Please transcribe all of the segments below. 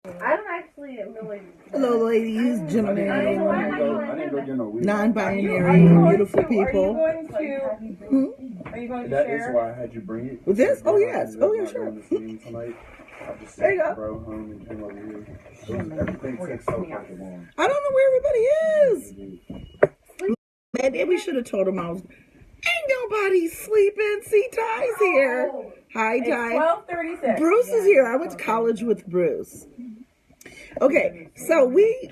I don't actually really. Hello, ladies, gentlemen, I didn't go get no weed. non-binary, beautiful people. Are you going to That share? is why I had you bring it. With this? Oh, yes. Oh, yeah, sure. Tonight. I just There you sent go. bro home and came over here. Everything takes so fucking long. I don't know where everybody is. Man, we should have told them I was. Ain't nobody sleeping. See, Ty's here. Hi, Ty. 12:36. Bruce is here. I went to college with Bruce. Okay, so we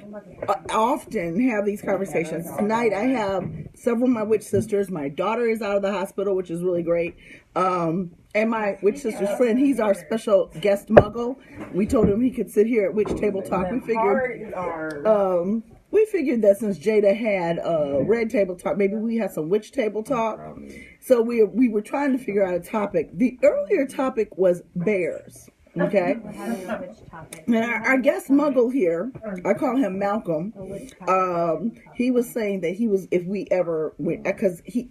often have these conversations. Tonight I have several of my witch sisters. My daughter is out of the hospital, which is really great. And my witch sister's friend, he's our special guest muggle. We told him he could sit here at Witch Table Talk. We figured that since Jada had Red Table Talk, maybe we had some Witch Table Talk. So we were trying to figure out a topic. The earlier topic was bears. Okay, and our guest muggle here, I call him Malcolm. He was saying that he was, if we ever went, because he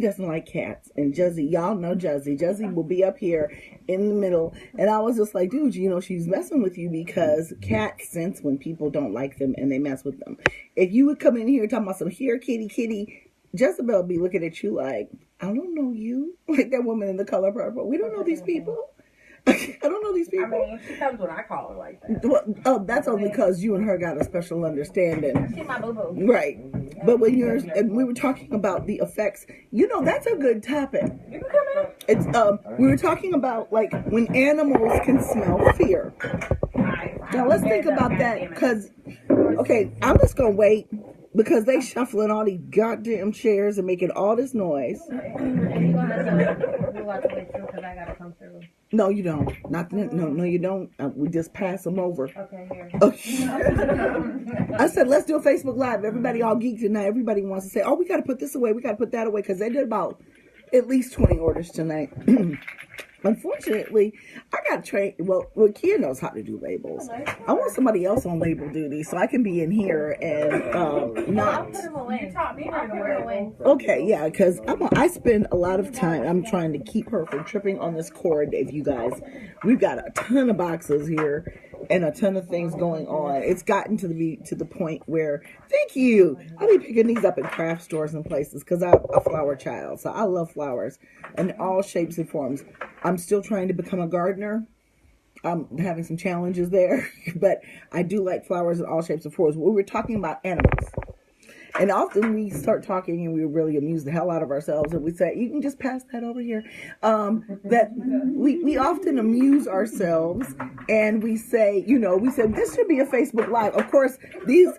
doesn't like cats. And Juzzy, y'all know Juzzy will be up here in the middle. And I was just like, dude, you know, she's messing with you because cats sense when people don't like them and they mess with them. If you would come in here talking about some here kitty, Jezebel would be looking at you like, I don't know you, like that woman in the color purple. We don't know these people. I don't know these people. I mean, she comes when I call her like that. Well, oh, that's only because you and her got a special understanding. She's my boo-boo. Right. But when and we were talking about the effects, you know, that's a good topic. You can come in. It's we were talking about like when animals can smell fear. Now let's think about that because, okay, I'm just gonna wait because they shuffling all these goddamn chairs and making all this noise. No, you don't. No, you don't. We just pass them over. Okay, here. Okay. I said, let's do a Facebook Live. Everybody all geeked tonight. Everybody wants to say, oh, we got to put this away. We got to put that away. Because they did about at least 20 orders tonight. Unfortunately, I got trained. Well, Kia knows how to do labels. I want somebody else on label duty so I can be in here and not. You taught me how to do it. Okay, yeah, because I spend a lot of time. I'm trying to keep her from tripping on this cord. If you guys, we've got a ton of boxes here and a ton of things going on. It's gotten to the point where, thank you. I'll be picking these up at craft stores and places because I'm a flower child, so I love flowers in all shapes and forms. I'm still trying to become a gardener. I'm having some challenges there, but I do like flowers in all shapes and forms. We were talking about animals. And often we start talking and we really amuse the hell out of ourselves. And we say, you can just pass that over here. That we often amuse ourselves and we say, this should be a Facebook Live. Of course, these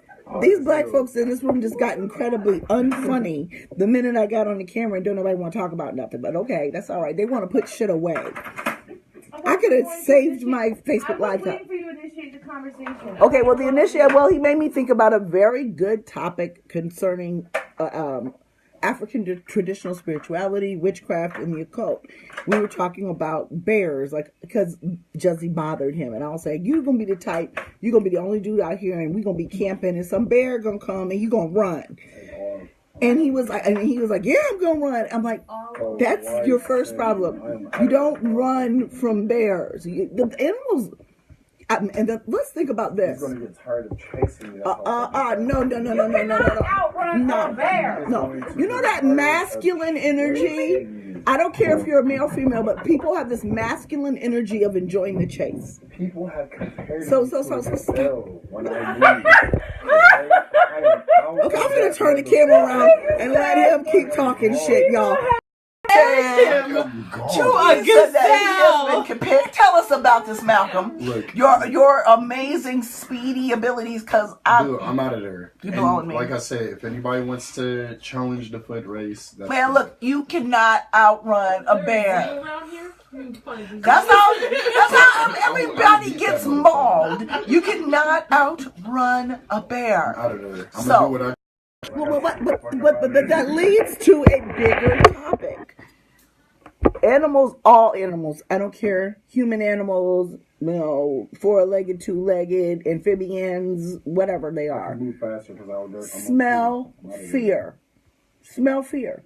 black folks in this room just got incredibly unfunny the minute I got on the camera and don't nobody want to talk about nothing. But okay, that's all right. They want to put shit away. I could have saved my Facebook Live. I was waiting for you to initiate the conversation. Okay, well, he made me think about a very good topic concerning African traditional spirituality, witchcraft, and the occult. We were talking about bears, like, because Juzzy bothered him. And I'll say, you're going to be the type, you're going to be the only dude out here, and we're going to be camping, and some bear going to come, and you're going to run. And he was like, yeah, I'm going to run. I'm like, that's your first problem. You don't run from bears. The animals... let's think about this. You're going to get tired of chasing you. No. Outrun a bear. No. You know that masculine energy? I don't care if you're a male or female, but people have this masculine energy of enjoying the chase. People have compared So when I leave. Okay, I'm going to turn the camera around and let him keep talking shit, y'all. To a gazelle. Tell us about this, Malcolm. Look, your amazing speedy abilities, because I'm out of there. You blowing me. Like I said, if anybody wants to challenge the foot race, look, you cannot outrun a bear. That's how everybody gets mauled. You cannot outrun a bear. I'm out of there. I'm So, gonna do what I but that leads to a bigger topic. Animals, all animals. I don't care. Human animals, four-legged, two-legged, amphibians, whatever they are. move faster because I'm Smell fear. Smell fear.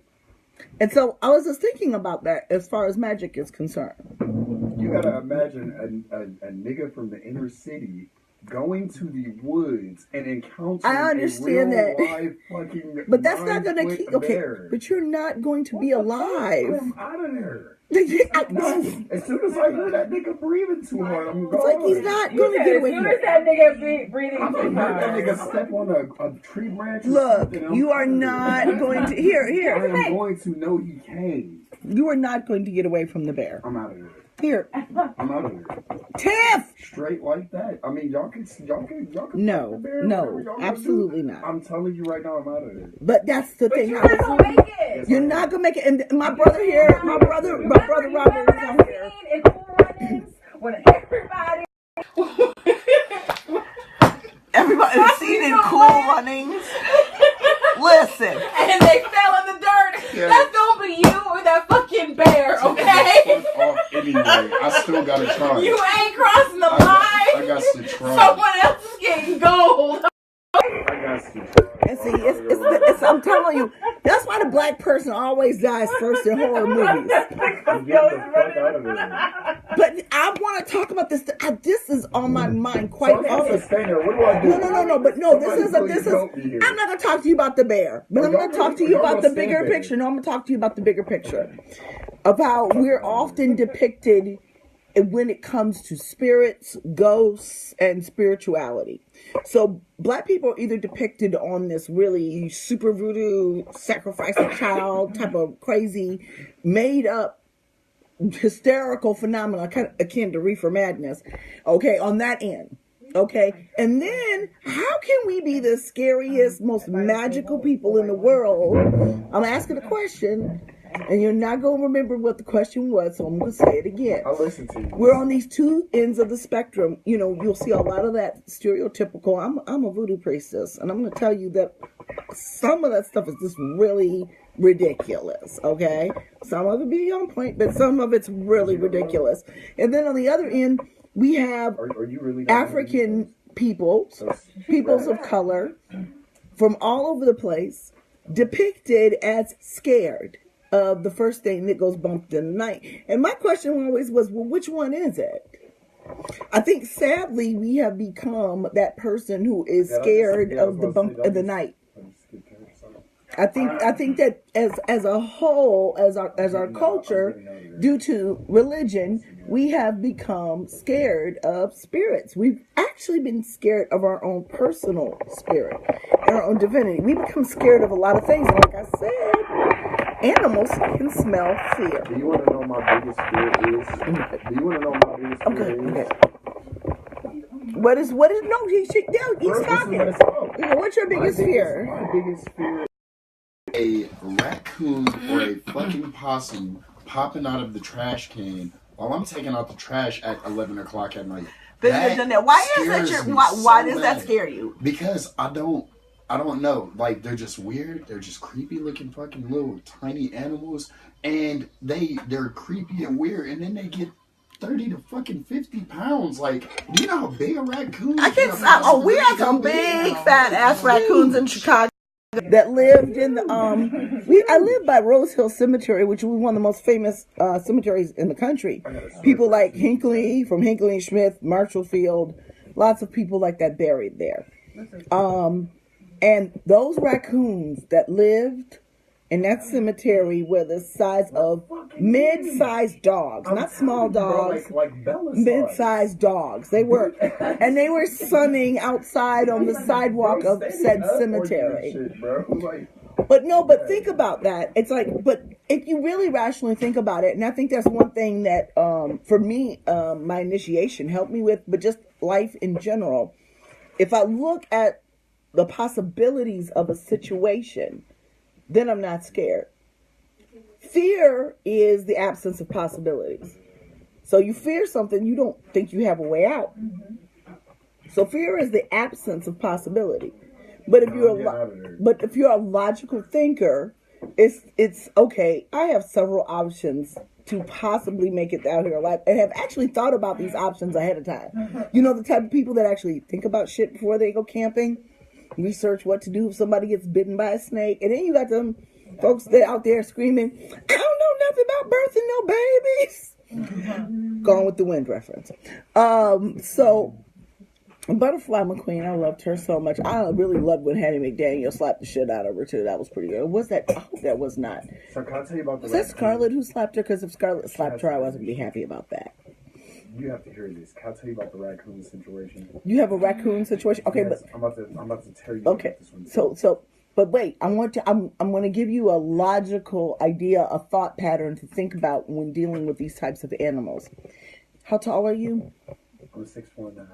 And so I was just thinking about that as far as magic is concerned. You gotta imagine a nigga from the inner city going to the woods and encountering I understand a real that. live fucking But that's not going to 9-foot keep. Okay, bear. but you're not going to be alive. I'm out of there. No, It's as soon as I hear that nigga breathing too hard, I'm gone. like he's not You going to said get as away soon from as it. that nigga breathing I too heard that hard. nigga step on a tree branch. Or Look, something, I'm you are out of not there. going to. I Here. am going to know he came. You are not going to get away from the bear. I'm out of there. Here, I'm out of there. Tiff. Straight like that. I mean, y'all can No, fuck the bear, no, whatever y'all wanna absolutely do. not. I'm telling you right now, I'm out of there. But that's the But thing. you're not gonna make it. You're not gonna make it. And my brother here, my brother Robert is on here. In Cool Runnings, when everybody Everybody's seen in Cool Runnings. Listen, and they fell in the dirt, Yeah. that's gonna be you or that fucking bear, okay? Fuck off anyway. I still gotta try. You ain't crossing the I line. got to try. Someone else is getting gold. I got to try. and see, it's I'm telling you, that's why the black person always dies first in horror movies. I'm getting the fuck out of there. But I want to talk about this. This is on my mind quite So I'm often. just staying there. What do I do? No. But no, Somebody this please is. help me here. I'm not gonna talk to you about the bear, but Oh, I'm gonna talk to you y'all about the gonna bigger stand there. picture. No, I'm gonna talk to you about the bigger picture. About we're often depicted when it comes to spirits, ghosts, and spirituality. So black people are either depicted on this really super voodoo, sacrifice a child type of crazy, made up hysterical phenomena, kind of akin to reefer madness. Okay, on that end. Okay, and then how can we be the scariest, most magical people in the world? I'm asking a question, and you're not going to remember what the question was, so I'm going to say it again. I'll listen to you. We're on these two ends of the spectrum. You know, you'll see a lot of that stereotypical. I'm a voodoo priestess, and I'm going to tell you that some of that stuff is just really ridiculous. Okay, some of it be on point, but some of it's really ridiculous. And then on the other end, we have Are you really African peoples of color from all over the place depicted as scared of the first thing that goes bump in the night. And my question always was, well, which one is it? I think sadly we have become that person who is scared of the bump of the night. I think that as a whole, as our culture, due to religion, we have become scared of spirits. We've actually been scared of our own personal spirit and our own divinity. We become scared of a lot of things. And like I said, animals can smell fear. Do you want to know my biggest fear is? Do you want to know my biggest fear is? Okay. What is no? He's talking. What's your biggest fear? My biggest fear. A raccoon or a fucking possum popping out of the trash can while I'm taking out the trash at 11 o'clock at night. Why does that scare you? Because I don't know. Like, they're just weird. They're just creepy looking fucking little tiny animals, and they're creepy and weird, and then they get 30 to fucking 50 pounds. Like, do you know how big a raccoon is? We have some big fat ass raccoons in Chicago that lived in the I live by Rose Hill Cemetery, which is one of the most famous cemeteries in the country. People like Hinckley from Hinckley and Smith, Marshall Field, lots of people like that buried there. And those raccoons that lived in that cemetery were the size of mid-sized dogs, not small dogs, mid-sized dogs. They were, and they were sunning outside on the sidewalk of said cemetery. But think about that. It's like, but if you really rationally think about it, and I think that's one thing that, for me, my initiation helped me with, but just life in general. If I look at the possibilities of a situation, then I'm not scared. Fear is the absence of possibilities. So you fear something, you don't think you have a way out. So fear is the absence of possibility. But if you're a logical thinker, it's okay. I have several options to possibly make it out here alive, and have actually thought about these options ahead of time. You know, the type of people that actually think about shit before they go camping. Research what to do if somebody gets bitten by a snake, and then you got them folks that out there screaming, "I don't know nothing about birthing no babies." Gone with the Wind reference. So Butterfly McQueen, I loved her so much. I really loved when Hattie McDaniel slapped the shit out of her too. That was pretty good. Was that? I hope that was not. So can I tell you about the Was that raccoon? Scarlett who slapped her? Because if Scarlett slapped her, I wasn't be happy about that. You have to hear this. Can I tell you about the raccoon situation? You have a raccoon situation, okay? Yes, But I'm about to tell you okay, about this one. but wait, I'm going to give you a logical idea, a thought pattern to think about when dealing with these types of animals. How tall are you? I'm 6'1.5".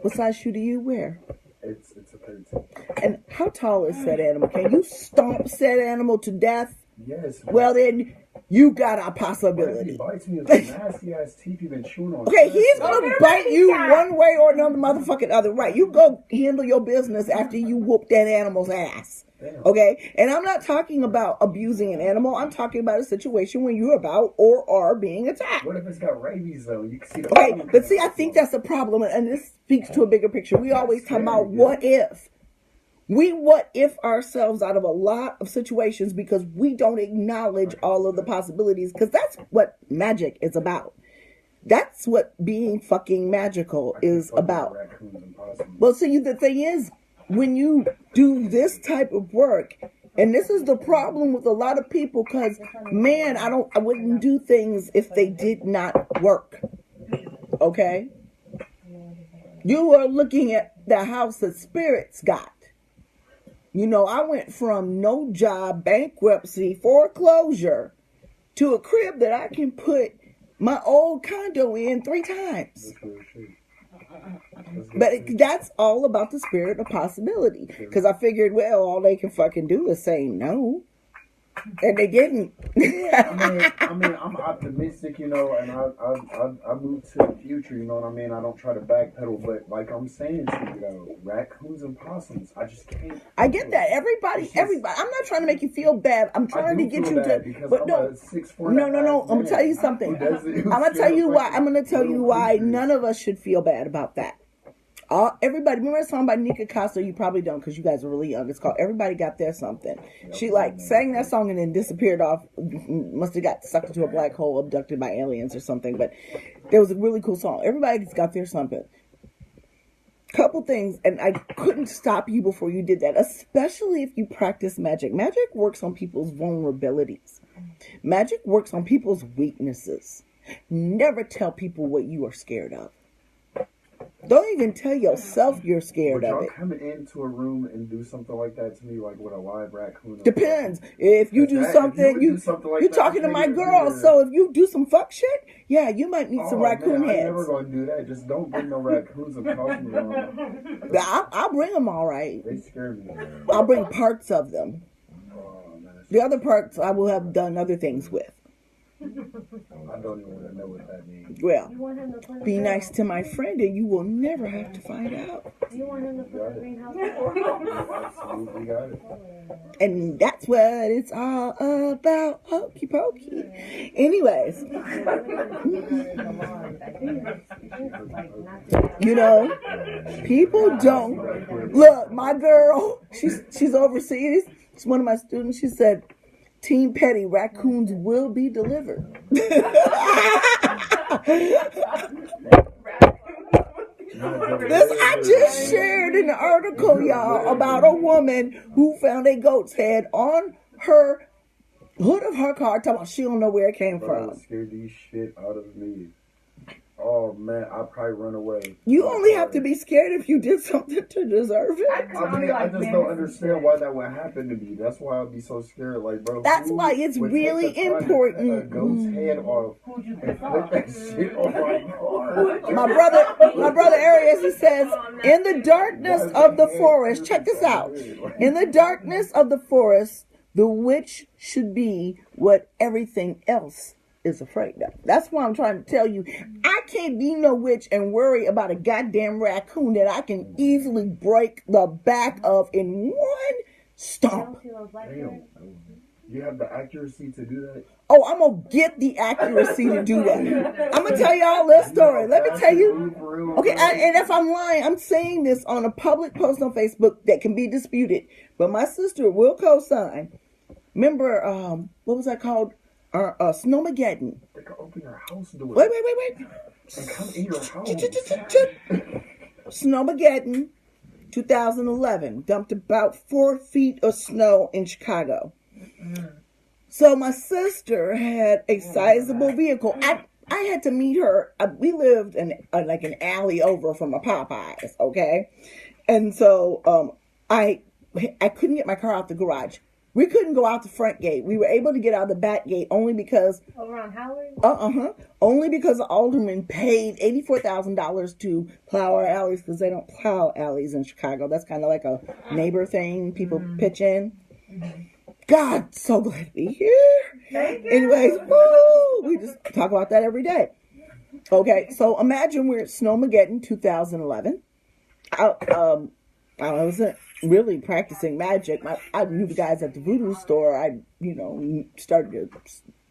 What size shoe do you wear? It's a 32. And how tall is said animal? Can you stomp said animal to death? Yes. Well, then you got a What if possibility. he bites me with the nasty ass teeth you've been chewing on? Okay, he's Thursday? gonna bite you one way or another motherfucking other. Right, you go handle your business after you whoop that animal's ass. Damn. Okay, and I'm not talking about abusing an animal. I'm talking about a situation when you're about or are being attacked. What if it's got rabies though? You can see the. Okay, but see, I think that's a problem, and this speaks to a bigger picture. We always talk about what if. We what if ourselves out of a lot of situations because we don't acknowledge all of the possibilities, because that's what magic is about. That's what being fucking magical is about. Raccoons and possums. Well, see, the thing is, when you do this type of work, and this is the problem with a lot of people, because, man, I wouldn't do things if they did not work. Okay? You are looking at the house that spirits got. You know, I went from no job, bankruptcy, foreclosure, to a crib that I can put my old condo in 3 times. That's real shit. But that's all about the spirit of possibility. Because I figured, well, all they can fucking do is say no. And they didn't. I mean, I'm optimistic, you know, and I move to the future, you know what I mean? I don't try to backpedal, but like I'm saying to you, though, raccoons and possums, I just can't. I get that. Everybody. I'm not trying to make you feel bad. I'm trying to get you to. But no, no. I'm gonna tell you something. I'm gonna tell you why. I'm gonna tell you why none of us should feel bad about that. Everybody, remember that song by Nika Costa? You probably don't because you guys are really young. It's called Everybody Got Their Something. She sang that song and then disappeared off. Must have got sucked into a black hole, abducted by aliens or something. But there was a really cool song. Everybody's got their something. Couple things, and I couldn't stop you before you did that, especially if you practice magic. Magic works on people's vulnerabilities. Magic works on people's weaknesses. Never tell people what you are scared of. Don't even tell yourself you're scared Would of y'all it. come into a room and do something like that to me, like with a live raccoon? Depends. If you do something, you're talking to my girl. So if you do some fuck shit, yeah, you might meet some raccoon I'm heads. never gonna do that. Just don't bring no raccoons and possums around. I'll bring them all right. They scare me. I'll bring parts of them. Oh, man, The other parts I will have done other things with. I don't even want to know what that means. Well, be nice to my friend and you will never have to find out. Do you want him to put the greenhouse? Absolutely got it. And that's what it's all about. Hokey pokey. Anyways, you know, people don't look. My girl, she's overseas. She's one of my students. She said, "Team Petty, raccoons will be delivered." I just shared an article, y'all, about a woman who found a goat's head on her hood of her car. Talking about she don't know where it came Bro, from. scared the shit out of me. Oh man, I'd probably run away. You only have to be scared if you did something to deserve it. I just don't understand why that would happen to me. That's why I'd be so scared. Like, bro, That's who why it's would really take the time to important. cut a goat's head off and flip that shit on my car. My brother Arias, he says, in the darkness of the forest, check this out. In the darkness of the forest, the witch should be what everything else is afraid of. That's why I'm trying to tell you, I can't be no witch and worry about a goddamn raccoon that I can easily break the back of in one stomp. Damn. You have the accuracy to do that? Oh, I'm gonna get the accuracy to do that. I'm gonna tell y'all this story. Let me tell you. Okay, and if I'm lying, I'm saying this on a public post on Facebook that can be disputed, but my sister will co-sign. Remember, what was that called? Snowmageddon. They can open your house door. Wait. And come in your house. Snowmageddon, 2011, dumped about 4 feet of snow in Chicago. So my sister had a sizable vehicle. I had to meet her. We lived in like an alley over from a Popeyes, okay? And so I couldn't get my car out the garage. We couldn't go out the front gate. We were able to get out the back gate only because... Over on Howard? Only because the alderman paid $84,000 to plow our alleys because they don't plow alleys in Chicago. That's kind of like a neighbor thing. People pitch in. God, so glad to be here. Anyways, woo, we just talk about that every day. Okay, so imagine we're at Snowmageddon 2011. I wasn't really practicing magic. I knew the guys at the voodoo store. I, started to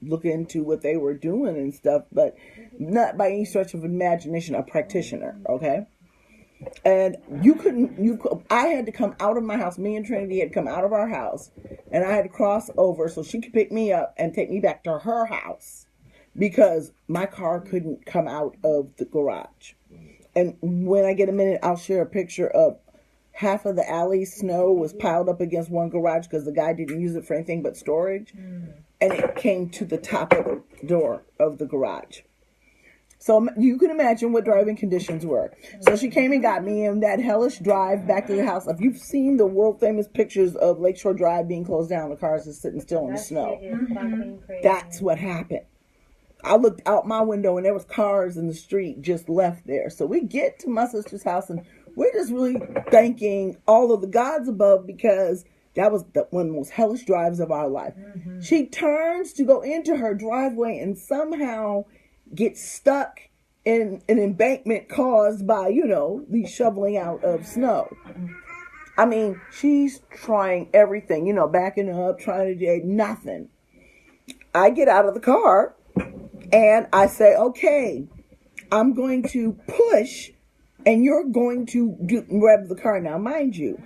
look into what they were doing and stuff, but not by any stretch of imagination a practitioner, okay? And I had to come out of my house. Me and Trinity had come out of our house, and I had to cross over so she could pick me up and take me back to her house because my car couldn't come out of the garage. And when I get a minute, I'll share a picture of half of the alley snow was piled up against one garage because the guy didn't use it for anything but storage. And it came to the top of the door of the garage. So you can imagine what driving conditions were. So she came and got me in that hellish drive back to the house. If you've seen the world famous pictures of Lakeshore Drive being closed down, the cars are sitting still in the snow. That's what happened. I looked out my window and there was cars in the street just left there. So we get to my sister's house and we're just really thanking all of the gods above because that was one of the most hellish drives of our life. She turns to go into her driveway and somehow gets stuck in an embankment caused by, the shoveling out of snow. I mean, she's trying everything, backing up, trying to do nothing. I get out of the car and I say, okay, I'm going to push and you're going to rev the car. Now, mind you,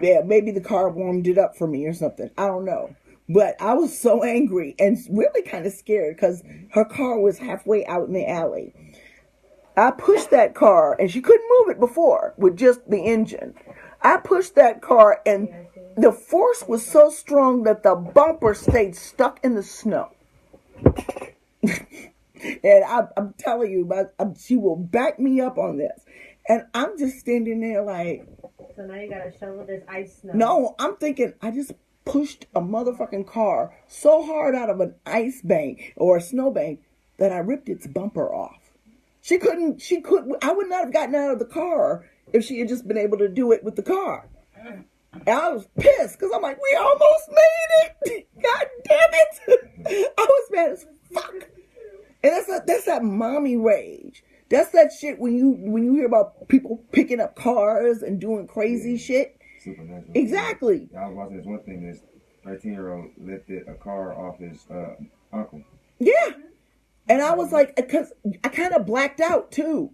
maybe the car warmed it up for me or something. I don't know. But I was so angry and really kind of scared because her car was halfway out in the alley. I pushed that car, and she couldn't move it before with just the engine. I pushed that car, and the force was so strong that the bumper stayed stuck in the snow. And I'm telling you, she will back me up on this. And I'm just standing there like... So now you got to shovel this ice snow. No, I'm thinking, I just pushed a motherfucking car so hard out of an ice bank or a snow bank that I ripped its bumper off. I would not have gotten out of the car if she had just been able to do it with the car. And I was pissed because I'm like, we almost made it. God damn it. I was mad as fuck. And that's that mommy rage. That's that shit when you hear about people picking up cars and doing crazy shit. Supernatural. Exactly. I was watching this one thing. This 13-year-old lifted a car off his uncle. Yeah. And I was like, because I kind of blacked out too.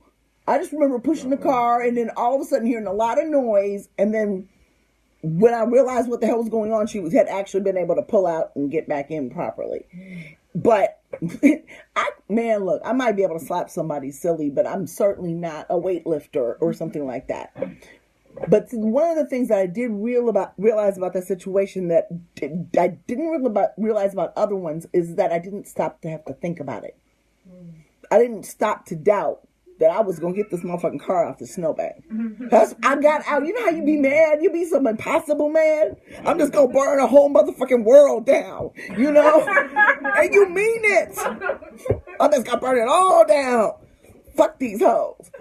I just remember pushing the car and then all of a sudden hearing a lot of noise. And then when I realized what the hell was going on, she had actually been able to pull out and get back in properly. But look, I might be able to slap somebody silly, but I'm certainly not a weightlifter or something like that. But one of the things that I did realize about that situation that I didn't realize about other ones is that I didn't stop to have to think about it. I didn't stop to doubt that I was going to get this motherfucking car off the snowbank. I got out. You know how you be mad? You be some impossible mad? I'm just going to burn a whole motherfucking world down. And you mean it. I'm just going to burn it all down. Fuck these hoes.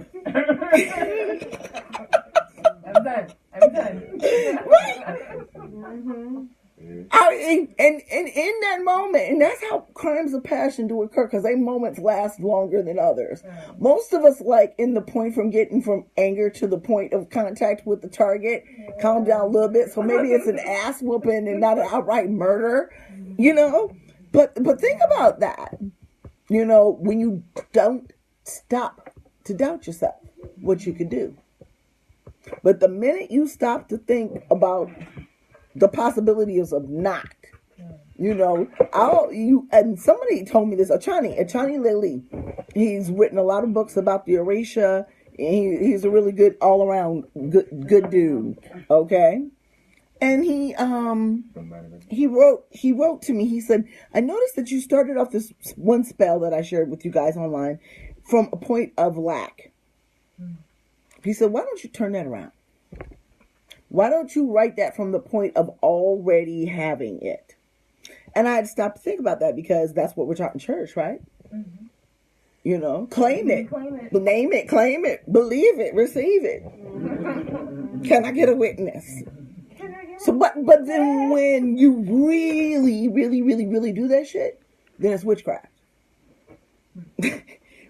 I'm done. And in that moment, and that's how crimes of passion do occur, because they moments last longer than others. Most of us, like, in the point from getting from anger to the point of contact with the target, calm down a little bit. So maybe it's an ass whooping and not an outright murder, But think about that. When you don't stop to doubt yourself, what you could do. But the minute you stop to think about the possibilities of not, and somebody told me this, Achani Lele, he's written a lot of books about the Orisha He's a really good all around good dude. Okay. And he wrote to me. He said, I noticed that you started off this one spell that I shared with you guys online from a point of lack. He said, why don't you turn that around? Why don't you write that from the point of already having it? And I had to stop to think about that because that's what we're taught in church, right? Mm-hmm. You know, claim it, name it, claim it, believe it, receive it. Can I get a witness? So, but then when you really do that shit, then it's witchcraft.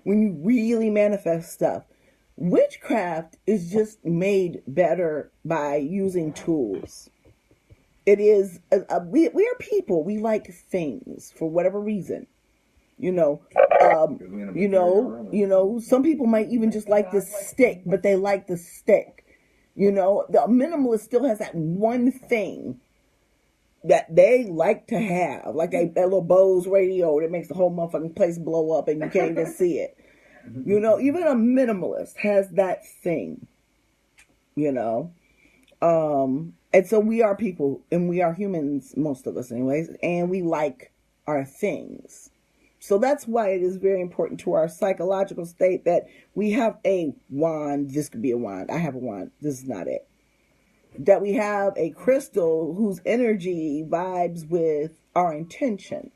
When you really manifest stuff. Witchcraft is just made better by using tools. It is, we are people. We like things for whatever reason. You know, some people might even just like the stick, but they like the stick. You know, the minimalist still has that one thing that they like to have, like that little Bose radio that makes the whole motherfucking place blow up and you can't even see it. You know, even a minimalist has that thing, you know. And so we are people and we are humans, most of us anyways, and we like our things. So that's why it is very important to our psychological state that we have a wand. This could be a wand. I have a wand. This is not it. That we have a crystal whose energy vibes with our intention.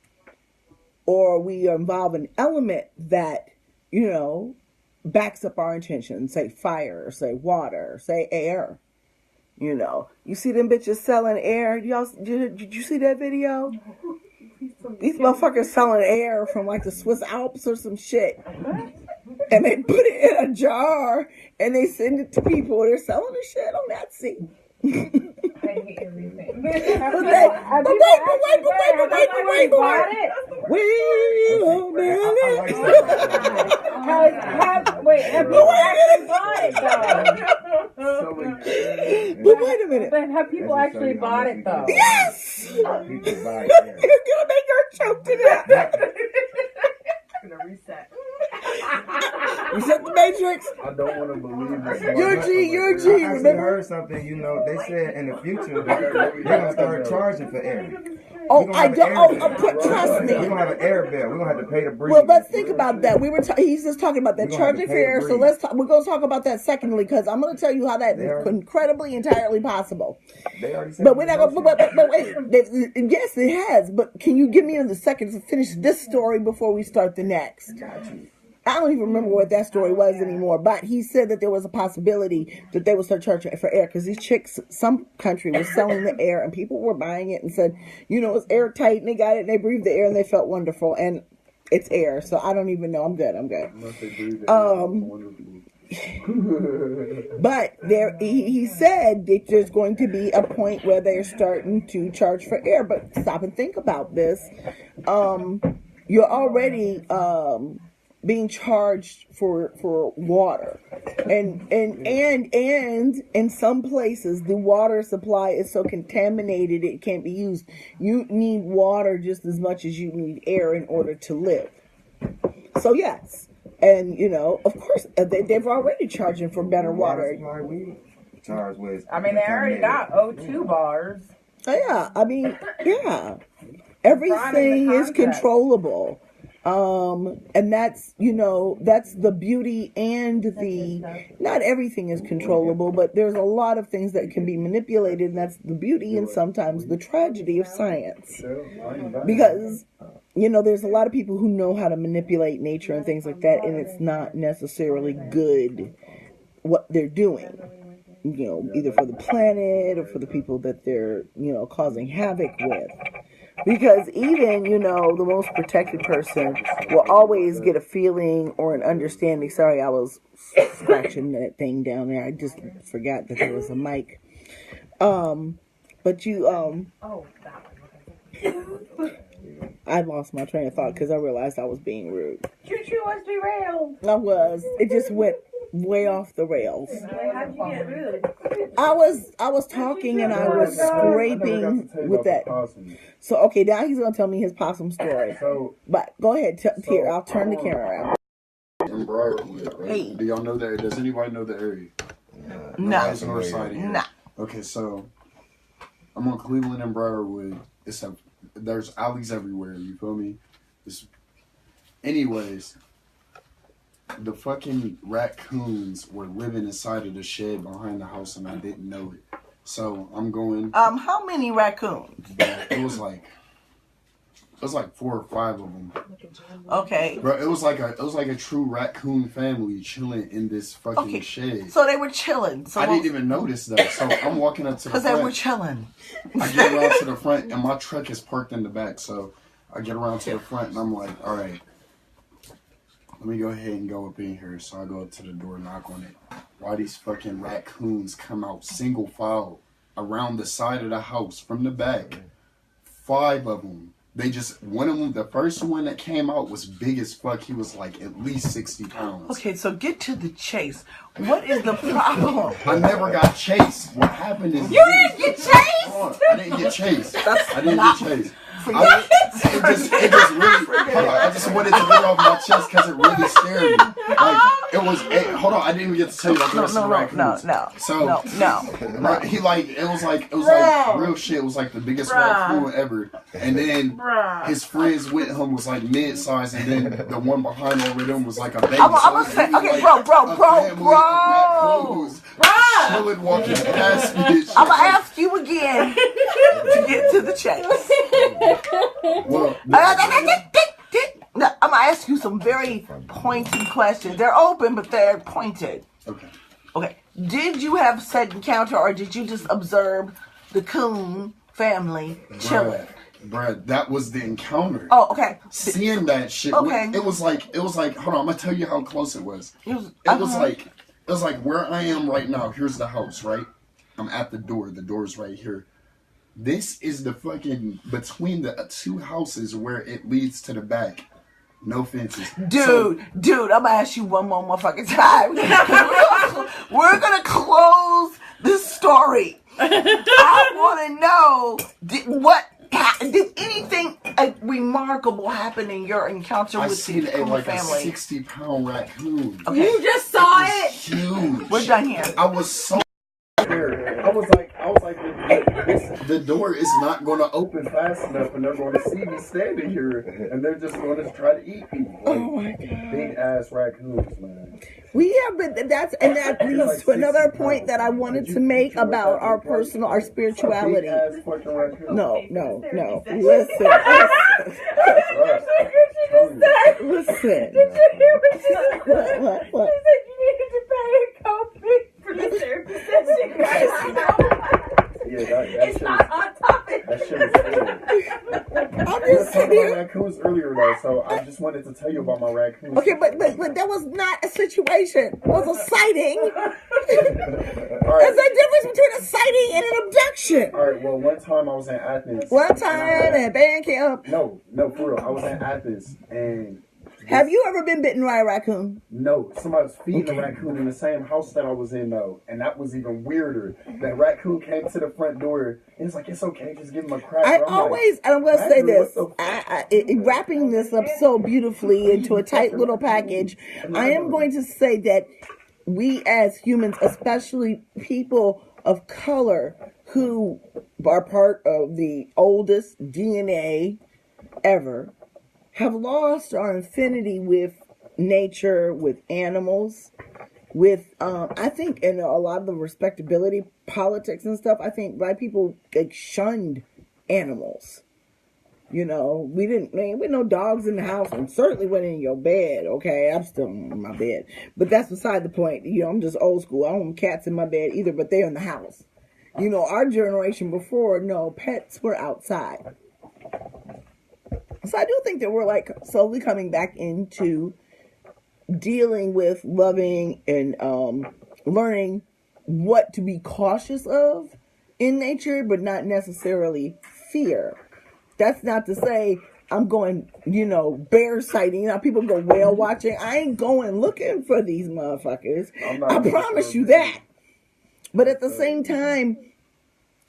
Or we involve an element that, you know, backs up our intention. Say fire, say water, say air. You know, you see them bitches selling air. Did you see that video? These motherfuckers selling air from like the Swiss Alps or some shit. And they put it in a jar and they send it to people. They're selling the shit on Etsy. I hate everything. Wait. Have people actually bought it though? But wait a minute. But have people actually bought it though? Yes! You're People buy gonna make her choke to death. I'm gonna reset. Reset the matrix. I don't want to believe this. You're a G. I actually Remember? heard something, you know, they said in the future they're going to start charging for air. Oh, I don't. Trust me. We're going to have an air bill. We're going to have to pay to breathe. Well, let's think about that. He's just talking about that charging for air. So we're going to talk about that secondly, because I'm going to tell you how that is incredibly entirely possible. They already said But we're not going. But wait. Yes, it has. But can you give me another second to finish this story before we start the next? Got you. I don't even remember what that story was anymore, but he said that there was a possibility that they would start charging for air because these chicks, some country was selling the air and people were buying it and said, you know, it's airtight and they got it and they breathed the air and they felt wonderful and it's air. So I don't even know. I'm good. But there, he said that there's going to be a point where they're starting to charge for air. But stop and think about this. You're already being charged for water, and in some places the water supply is so contaminated it can't be used. You need water just as much as you need air in order to live. So yes, and you know, of course, they've already charging for better water. We charge with. I mean, they already got O2 bars. Yeah, I mean, yeah, everything is controllable. And that's, you know, that's the beauty and not everything is controllable, but there's a lot of things that can be manipulated, and that's the beauty and sometimes the tragedy of science. Because, you know, there's a lot of people who know how to manipulate nature and things like that, and it's not necessarily good what they're doing. You know, either for the planet or for the people that they're, you know, causing havoc with. Because even, you know, the most protected person will always get a feeling or an understanding. Sorry, I was scratching that thing down there. I just forgot that there was a mic. But you, I lost my train of thought because I realized I was being rude. Choo-choo was derailed. I was. It just went way off the rails. How did you get rude? I was talking and I was scraping with that. So okay, now he's gonna tell me his possum story. But go ahead, Tier. I'll turn the camera around. in Briarwood, right? Hey. Do y'all know that? Does anybody know the area? No. That's north side of here. Nah. Okay, so I'm on Cleveland and Briarwood. There's alleys everywhere. You feel me? Anyways, the fucking raccoons were living inside of the shed behind the house, and I didn't know it. So I'm going. How many raccoons? It was like 4 or 5 of them. Okay. Bro, it was like a true raccoon family chilling in this fucking shed. So they were chilling. So I didn't even notice that. So I'm walking up to the front. Because they were chilling. I get around to the front, and my truck is parked in the back. So I get around to the front, and I'm like, all right, let me go ahead and go up in here. So I go up to the door, knock on it. Why these fucking raccoons come out single file around the side of the house from the back? 5 of them. One of them, the first one that came out was big as fuck. He was like at least 60 pounds. Okay, so get to the chase. What is the problem? I never got chased. What happened is... You didn't get chased? I didn't get chased. I didn't get chased. It just really... I just wanted to get off my chest because it really scared me. Like, hold on, I didn't even get to tell you about the rest of the raccoons. No. He it was like real shit. It was like the biggest raccoon ever. And then his friends with him was like mid-sized, and then the one behind over them was like a baby. I'm gonna say, okay, bro. Chilling, walking past me. I'm gonna ask you again to get to the chase. Well, No, I'm gonna ask you some very pointed questions. They're open, but they're pointed. Okay. Did you have said encounter, or did you just observe the coon family chilling? Bruh, that was the encounter. Oh, okay. Seeing that shit, okay. It was like, hold on, I'm gonna tell you how close it was. It was like where I am right now. Here's the house, right? I'm at the door. The door's right here. This is the fucking between the 2 houses where it leads to the back. No fences. Dude, I'm gonna ask you one more motherfucking time. We're gonna close this story. I wanna know, did anything remarkable happen in your encounter with the Coon family? A 60-pound raccoon. Okay. You just saw it. Huge. We're done here. I was so scared. I was like, the door is not going to open fast enough, and they're going to see me standing here, and they're just going to try to eat me. Like, oh my god! Big ass raccoons, man. We have been. That leads to another point that I wanted to make about our spirituality. No. Listen. Listen. Did you hear what she said? What? She said you needed to pay a copay for the therapy session. It's not on topic. That shit was good. I'm We were just talking saying. about raccoons earlier, though, so I just wanted to tell you about my raccoons. Okay, but that was not a situation. It was a sighting. All right. There's a difference between a sighting and an abduction. All right, well, one time I was in Athens. One time at band camp. No, for real. I was in Athens, and... Have you ever been bitten by a raccoon? No, somebody was feeding a raccoon in the same house that I was in, though, and that was even weirder. That raccoon came to the front door, and it's like, it's okay, just give him a crack. I'm going to say this, What wrapping this up so beautifully into a tight little package, I am going to say that we as humans, especially people of color who are part of the oldest DNA ever, have lost our affinity with nature, with animals, with, I think, in a lot of the respectability politics and stuff, I think black people shunned animals. You know, we no dogs in the house, and certainly went in your bed, okay? I'm still in my bed. But that's beside the point. You know, I'm just old school. I don't want cats in my bed either, but they're in the house. You know, our generation before, no, pets were outside. So I do think that we're slowly coming back into dealing with, loving, and learning what to be cautious of in nature, but not necessarily fear. That's not to say I'm going, bear sighting. People go whale watching. I ain't going looking for these motherfuckers. I promise you that. But at the same time,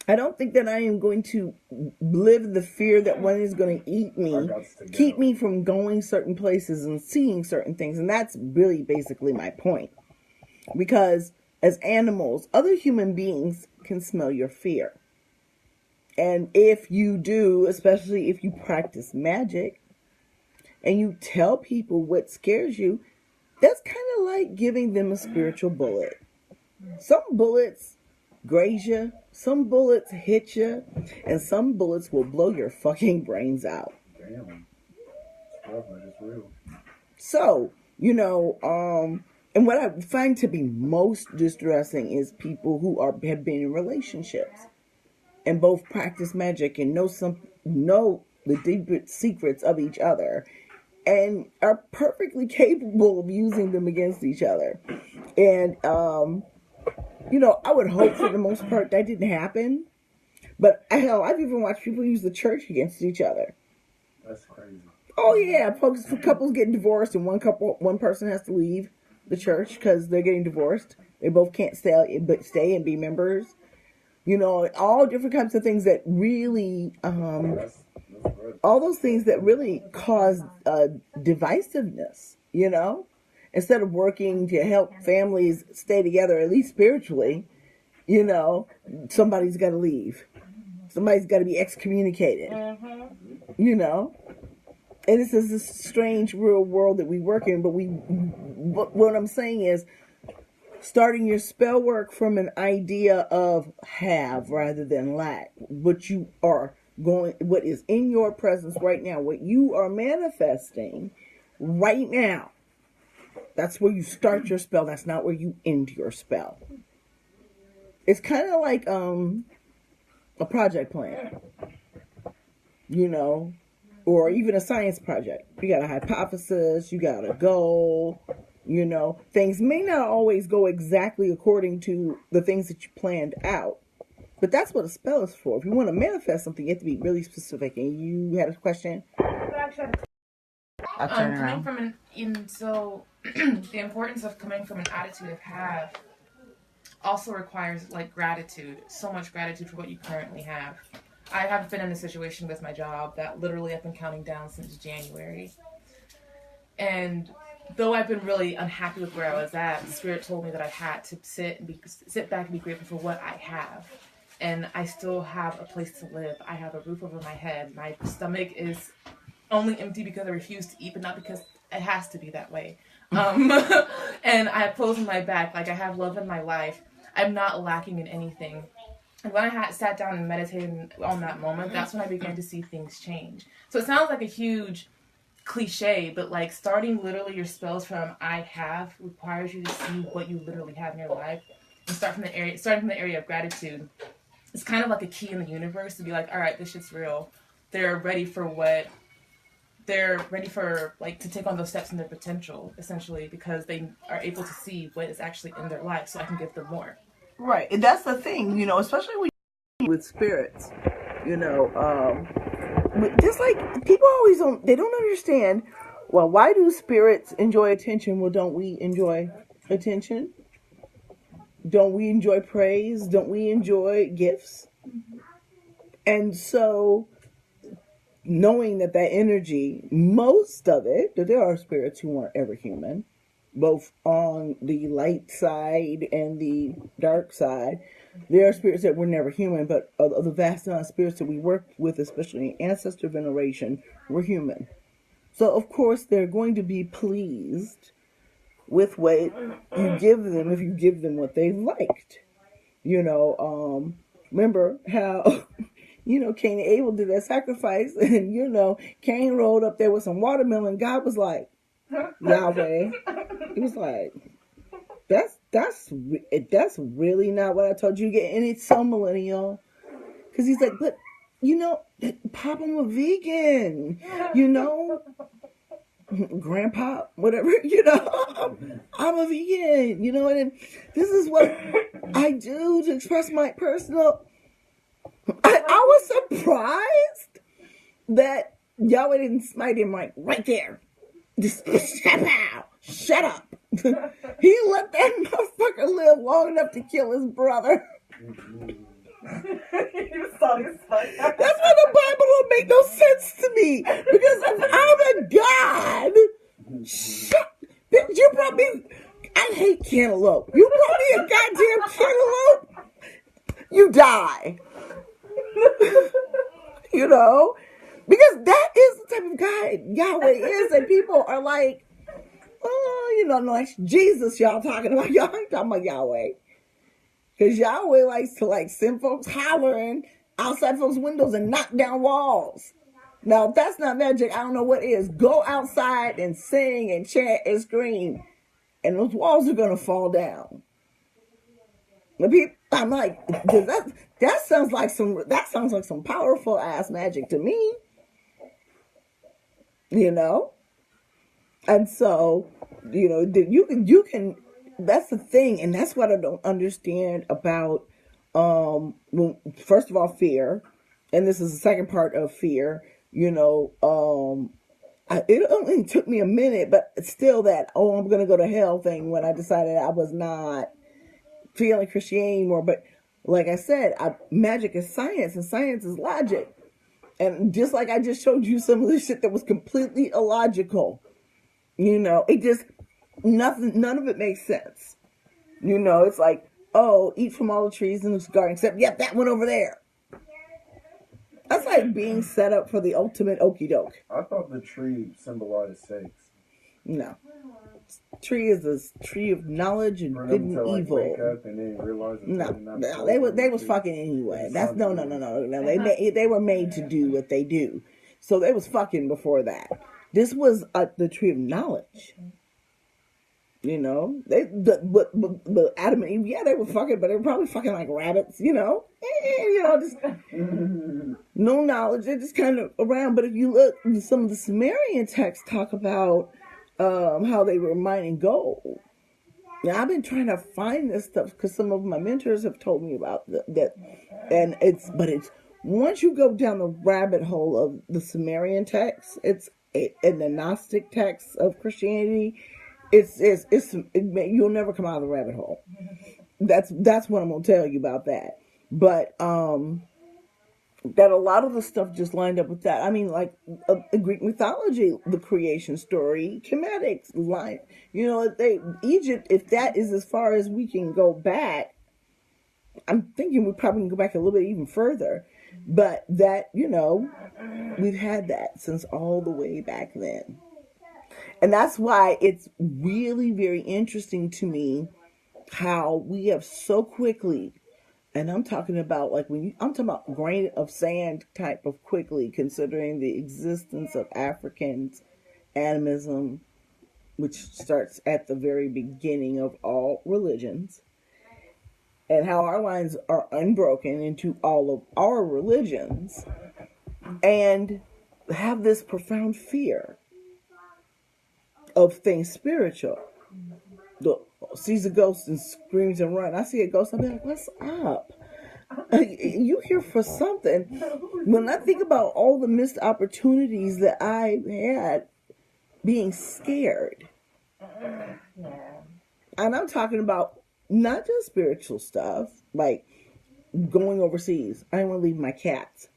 I don't think that I am going to live the fear that one is going to eat me, keep me from going certain places and seeing certain things. And that's really basically my point. Because as animals, other human beings can smell your fear. And if you do, especially if you practice magic, and you tell people what scares you, that's kind of like giving them a spiritual bullet. Some bullets graze you, some bullets hit you, and some bullets will blow your fucking brains out. Damn. It's real. So, and what I find to be most distressing is people who have been in relationships and both practice magic and know the deeper secrets of each other and are perfectly capable of using them against each other. And, I would hope for the most part that didn't happen. But hell, I've even watched people use the church against each other. That's crazy. Oh yeah, couples getting divorced and one person has to leave the church because they're getting divorced. They both can't stay and be members. All different types of things that really, all those things that really cause divisiveness. Instead of working to help families stay together, at least spiritually, somebody's got to leave. Somebody's got to be excommunicated. And this is this strange real world that we work in. But what I'm saying is, starting your spell work from an idea of have rather than lack. What is in your presence right now, what you are manifesting right now. That's where you start your spell. That's not where you end your spell. It's kind of like a project plan, or even a science project. You got a hypothesis, you got a goal, Things may not always go exactly according to the things that you planned out. But that's what a spell is for. If you want to manifest something, you have to be really specific. And you had a question? I'll turn around. So the importance of coming from an attitude of have also requires gratitude, so much gratitude for what you currently have. I have been in a situation with my job that literally I've been counting down since January. And though I've been really unhappy with where I was at, Spirit told me that I had to sit back and be grateful for what I have. And I still have a place to live. I have a roof over my head. My stomach is only empty because I refuse to eat, but not because it has to be that way. And I have clothes on my back. I have love in my life. I'm not lacking in anything. And when I sat down and meditated on that moment, that's when I began to see things change. So it sounds like a huge cliche, but starting literally your spells from I have requires you to see what you literally have in your life and starting from the area of gratitude. It's kind of like a key in the universe to be all right, this shit's real. They're ready for to take on those steps in their potential, essentially, because they are able to see what is actually in their life, so I can give them more. Right, and that's the thing, especially with spirits, just people always they don't understand, well, why do spirits enjoy attention? Well, don't we enjoy attention? Don't we enjoy praise? Don't we enjoy gifts? And so, knowing that energy, most of it, that there are spirits who aren't ever human, both on the light side and the dark side. There are spirits that were never human, but of the vast amount of spirits that we work with, especially in ancestor veneration, were human. So, of course, they're going to be pleased with what you give them if you give them what they liked. Remember how, Cain and Abel did that sacrifice, and, Cain rolled up there with some watermelon. God was like, Yahweh. He was like, that's really not what I told you to get. And it's so millennial. Because he's like, but, Pop, I'm a vegan. Grandpa, whatever, I'm a vegan, and this is what I do to express my personal. I was surprised that Yahweh didn't smite him right there. Just shut up. He let that motherfucker live long enough to kill his brother. You saw this. That's why the Bible don't make no sense to me. Because if I'm a God, shut. Bitch, you brought me. I hate cantaloupe. You brought me a goddamn cantaloupe. You die. You know? Because that is the type of guy Yahweh is, and people are like, oh, you know, like Jesus, y'all talking about. Y'all ain't talking about Yahweh. Because Yahweh likes to like send folks hollering outside folks' windows and knock down walls. Now, if that's not magic, I don't know what is. Go outside and sing and chant and scream, and those walls are gonna fall down. The people, I'm like, that sounds like some powerful ass magic to me. You know? And so, you know, you can that's the thing, and that's what I don't understand about well, first of all, fear, and this is the second part of fear, you know, it only took me a minute, but still that, oh, I'm gonna go to hell thing when I decided I was not feeling Christianity anymore. But like I said, magic is science and science is logic. And just like I just showed you some of the shit that was completely illogical, you know, it just, none of it makes sense. You know, it's like, oh, eat from all the trees in this garden, except, yep, that one over there. That's like being set up for the ultimate okie doke. I thought the tree symbolized sex. No. Tree is a tree of knowledge and For good them and to like evil. wake up and then realize that they're not No, they was fucking anyway. That's no. They were made to do what they do, so they was fucking before that. This was the tree of knowledge. You know, but Adam and Eve, yeah, they were fucking, but they were probably fucking like rabbits. You know, just no knowledge. They're just kind of around. But if you look, some of the Sumerian texts talk about how they were mining gold. Now, I've been trying to find this stuff because some of my mentors have told me about that. And it's once you go down the rabbit hole of the Sumerian texts, and the Gnostic texts of Christianity, you'll never come out of the rabbit hole. That's what I'm going to tell you about that. But, that a lot of the stuff just lined up with that. I mean, like Greek mythology, the creation story, Kemetic line. You know, Egypt. If that is as far as we can go back, I'm thinking we probably can go back a little bit even further. But that, you know, we've had that since all the way back then, and that's why it's really very interesting to me how we have so quickly. And I'm talking about I'm talking about grain of sand type of quickly, considering the existence of Africans animism, which starts at the very beginning of all religions, and how our lines are unbroken into all of our religions, and have this profound fear of things spiritual. Sees a ghost and screams and runs. I see a ghost, I'll be like, what's up? You here for something. When I think about all the missed opportunities that I had being scared. And I'm talking about not just spiritual stuff, like going overseas. I didn't want to leave my cats.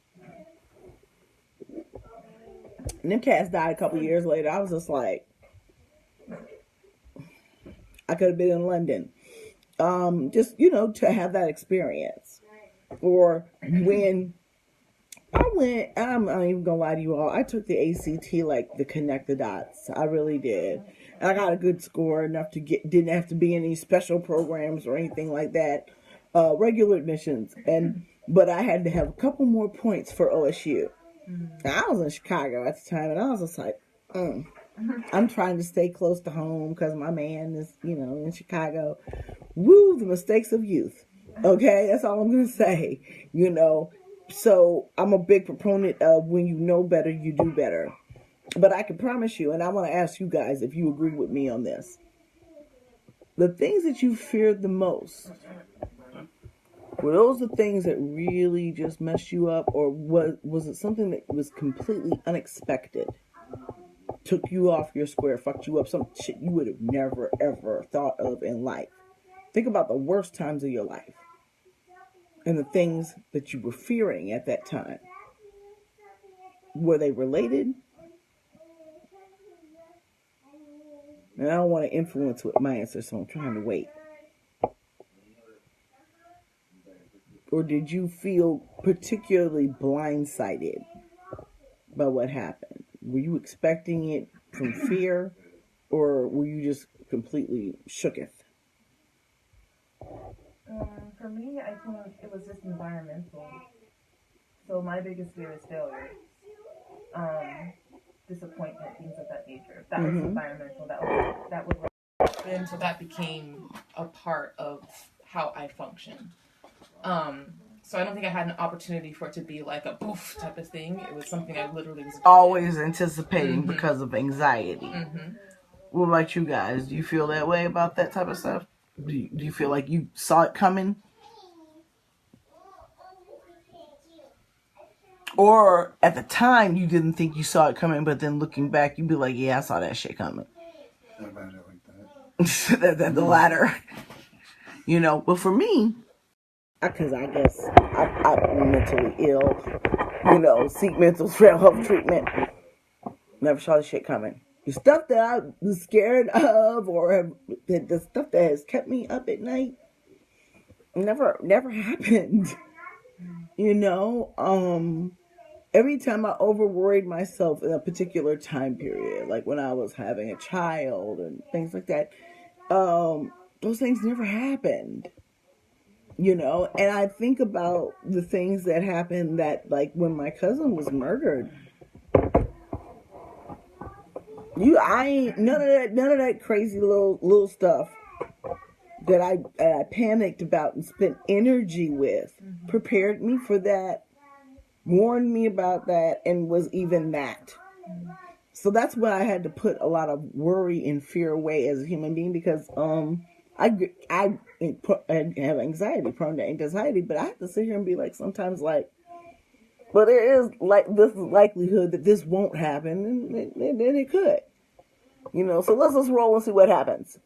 And them cats died a couple years later. I was just like, I could have been in London. Just, to have that experience. Or when I went, I'm not even going to lie to you all, I took the ACT, like the Connect the Dots. I really did. And I got a good score, enough to didn't have to be in any special programs or anything like that. Regular admissions. But I had to have a couple more points for OSU. Now, I was in Chicago at the time, and I was just like, I'm trying to stay close to home because my man is, in Chicago. Woo, the mistakes of youth. Okay, that's all I'm going to say, So I'm a big proponent of when you know better, you do better. But I can promise you, and I want to ask you guys if you agree with me on this. The things that you feared the most, were those the things that really just messed you up? Or was it something that was completely unexpected? Took you off your square, fucked you up, some shit you would have never, ever thought of in life. Think about the worst times of your life. and the things that you were fearing at that time, were they related? And I don't want to influence with my answer, so I'm trying to wait. Or did you feel particularly blindsided by what happened? Were you expecting it from fear, or were you just completely shooketh? For me, I think it was just environmental. So my biggest fear is failure, disappointment, things of that nature. That was environmental. That was and so that became a part of how I function. So I don't think I had an opportunity for it to be like a poof type of thing. It was something I literally was Always anticipating because of anxiety. What about you guys? Do you feel that way about that type of stuff? Do you feel like you saw it coming? Or at the time you didn't think you saw it coming, but then looking back, you'd be like, yeah, I saw that shit coming. About it like that. The latter. You know, but for me, because I guess I'm mentally ill, you know, seek mental health treatment. Never saw the shit coming. The stuff that I was scared of, or the stuff that has kept me up at night, never happened. You know, every time I over worried myself in a particular time period, like when I was having a child and things like that, those things never happened. You know, and I think about the things that happened that, like, when my cousin was murdered. I ain't none of that crazy little stuff that I panicked about and spent energy with. Prepared me for that, warned me about that, and was even that. So that's when I had to put a lot of worry and fear away as a human being, because I have anxiety, prone to anxiety, but I have to sit here and be like, sometimes like, but there is like this likelihood that this won't happen, and then it could, you know. So let's just roll and see what happens.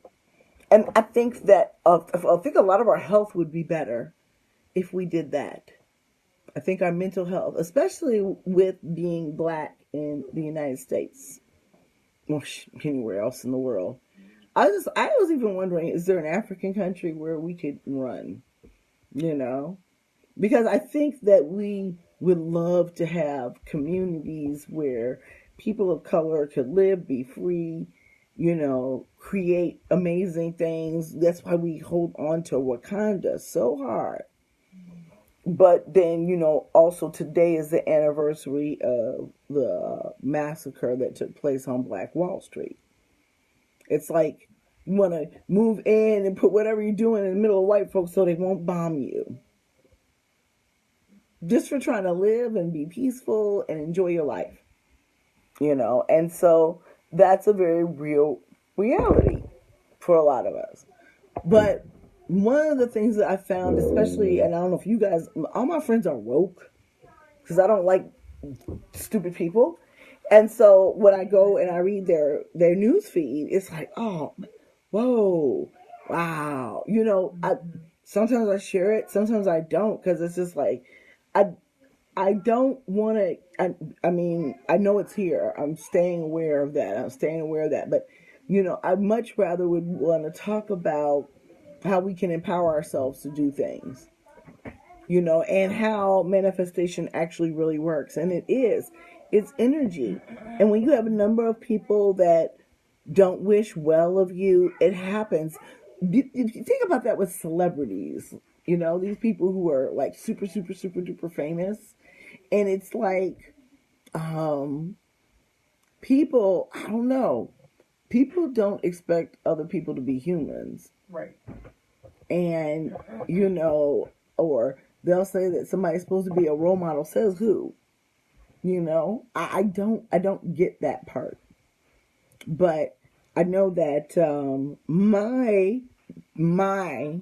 And I think that I think a lot of our health would be better if we did that. I think our mental health, especially with being Black in the United States, or anywhere else in the world. I was even wondering, is there an African country where we could run, you know? Because I think that we would love to have communities where people of color could live, be free, you know, create amazing things. That's why we hold on to Wakanda so hard. But then, you know, also today is the anniversary of the massacre that took place on Black Wall Street. It's like you want to move in and put whatever you're doing in the middle of white folks so they won't bomb you. Just for trying to live and be peaceful and enjoy your life. You know, and so that's a very real reality for a lot of us. But one of the things that I found, especially, and I don't know if you guys, all my friends are woke, because I don't like stupid people. And so when I go and I read their news feed, it's like, oh, whoa, wow. You know, sometimes I share it, sometimes I don't, because it's just like, I don't want to, I mean, I know it's here. I'm staying aware of that. But, you know, I much rather would want to talk about how we can empower ourselves to do things, you know, and how manifestation actually really works. And it's energy. And when you have a number of people that don't wish well of you, it happens. If you think about that with celebrities, you know, these people who are like super, super, super duper famous. And it's like, people, I don't know, people don't expect other people to be humans. Right. And, you know, or they'll say that somebody's supposed to be a role model. Says who? You know, I don't get that part. But I know that my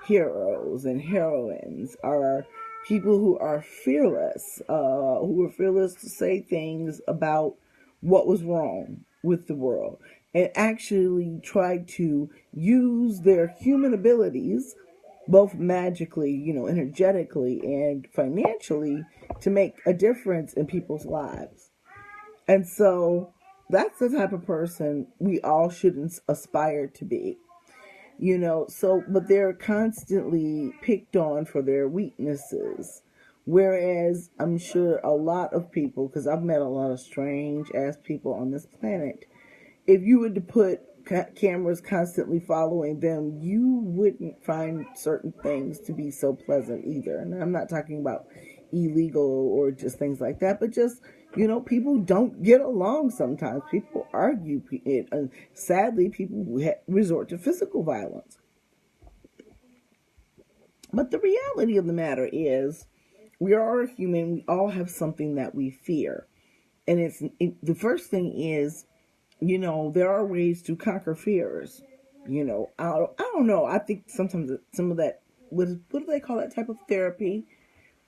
heroes and heroines are people who are fearless to say things about what was wrong with the world, and actually try to use their human abilities, both magically, energetically and financially, to make a difference in people's lives. And so that's the type of person we all should aspire to be. But they're constantly picked on for their weaknesses. Whereas I'm sure a lot of people, because I've met a lot of strange ass people on this planet, if you were to put cameras constantly following them, you wouldn't find certain things to be so pleasant either. And I'm not talking about illegal or just things like that, but just, people don't get along sometimes. People argue. And sadly, people resort to physical violence. But the reality of the matter is, we are human. We all have something that we fear. And the first thing is, there are ways to conquer fears. I don't know. I think sometimes some of that, what do they call that type of therapy?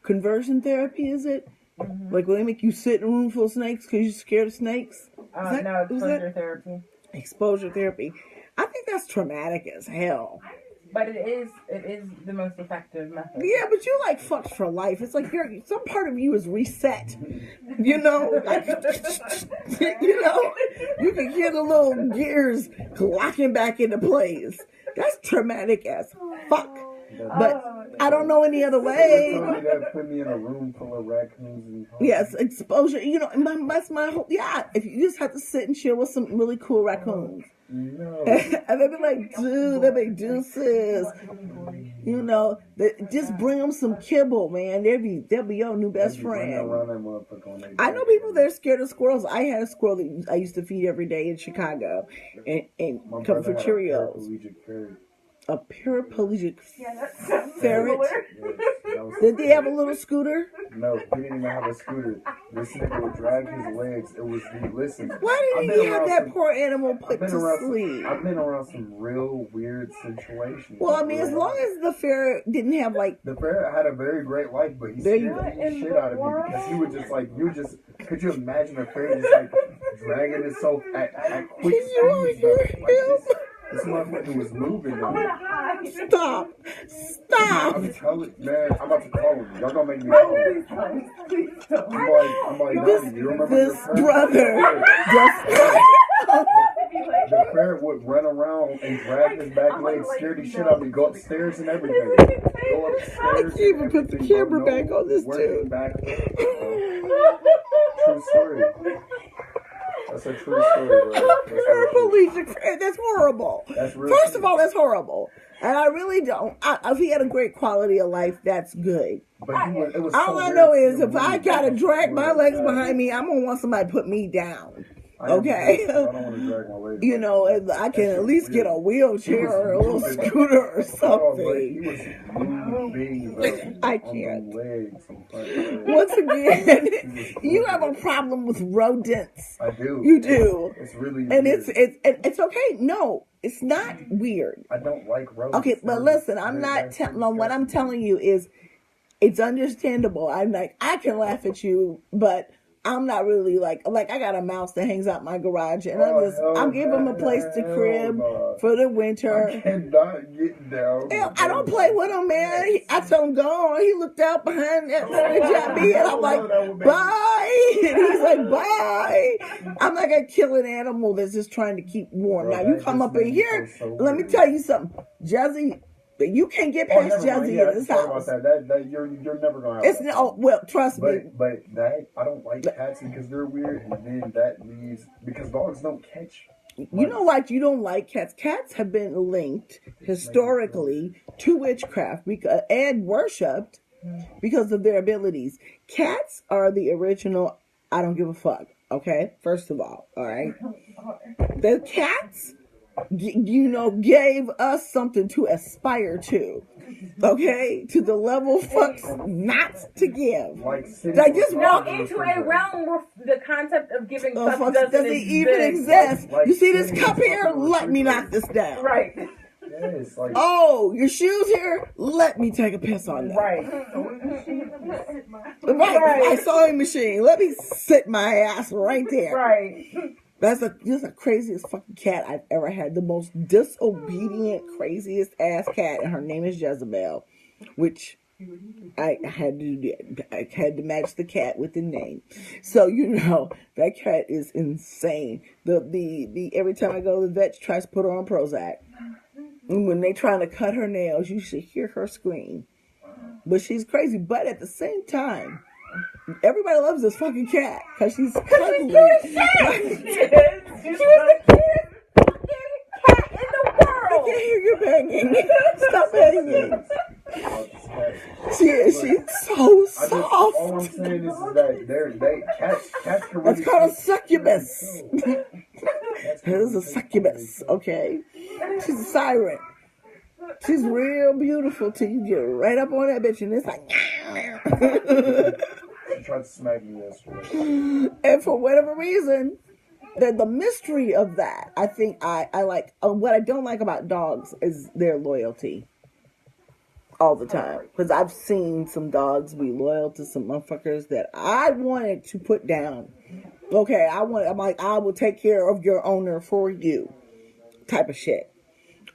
Conversion therapy, is it? Mm-hmm. Like when they make you sit in a room full of snakes because you're scared of snakes? No, exposure therapy. Exposure therapy. I think that's traumatic as hell. But it is the most effective method. Yeah, but you fucked for life. It's like some part of you is reset. You can hear the little gears locking back into place. That's traumatic as fuck. But I don't know any other way. You put me in a room full of raccoons and yes, exposure. That's my whole. Yeah, if you just have to sit and chill with some really cool raccoons. No. And they'd be like, dude, they make juices. Just bring them some kibble, man. They'll be your new best friend. I know people that are scared of squirrels. I had a squirrel that I used to feed every day in Chicago, and come for Cheerios. A paraplegic ferret. Did they have a little scooter? No, he didn't even have a scooter. This nigga would drag his legs. It was listen. Why didn't he have that poor animal put to sleep? I've been around some real weird situations. Well, I mean, as long as the ferret didn't have the ferret had a very great life, but he scared the shit out of me because he would just could you imagine a ferret just dragging itself at quick speed? This motherfucker was moving though. Stop! I'm telling man, I'm about to call him. Y'all gonna make me call him. I'm like, you remember this brother the ferret would run around and drag his back legs, scare the shit out of me, go upstairs and everything. Go upstairs. I can't even put the camera back on this dude. True story. That's a true story, bro. That's horrible. That's really First of all, that's horrible. And I really don't. If he had a great quality of life, that's good. But it was all I know is if I gotta drag my legs behind me, I'm gonna want somebody to put me down. Okay, I don't want to drag my legs. I can at least get a wheelchair or a little scooter or something. I can't. Once again, you have a problem with rodents. I do. You do. It's really and weird. it's okay. No, it's not weird. I don't like rodents. Okay, but listen, I'm not telling. What I'm telling you is, it's understandable. I can laugh at you, but I'm not really like I got a mouse that hangs out my garage, and I'm giving him a place to crib for the winter. I cannot get down. I don't play with him, man. I told him go on. He looked out behind that me, and I'm like, bye. And he's like, bye. I'm not gonna kill an animal that's just trying to keep warm. Now you come up in here. Let me tell you something, Jazzy. You can't get past Jazzy in this house. About that. You're never gonna have trust me. But that I don't like cats because they're weird, and then that leaves because dogs don't catch. You know what? You don't like cats. Cats have been linked historically to witchcraft and worshipped because of their abilities. Cats are the original. I don't give a fuck. Okay, first of all right. The cats, gave us something to aspire to. Okay, to the level fucks not to give. Like just walk into a realm where the concept of giving fucks doesn't even exist. You see this cup here? Let me knock this down. Right. Yes, oh, your shoes here? Let me take a piss on that. Right. My sewing machine. Let me sit my ass right there. Right. That's the craziest fucking cat I've ever had. The most disobedient, craziest ass cat, and her name is Jezebel, which I had to match the cat with the name. So that cat is insane. The every time I go to the vet, she tries to put her on Prozac. And when they trying to cut her nails, you should hear her scream. But she's crazy. But at the same time, everybody loves this fucking cat because she's cuddly. She was the cutest cat in the I world. can't hear you banging. Stop banging. She's so soft. All I'm saying is that cats can really. That's called a succubus. It is a succubus, okay? She's a siren. She's real beautiful till you get right up on that bitch and it's like. She tried to smack me yesterday. And for whatever reason, the mystery of that, I think I like. What I don't like about dogs is their loyalty. All the time, because I've seen some dogs be loyal to some motherfuckers that I wanted to put down. Okay, I'm like, I will take care of your owner for you, type of shit.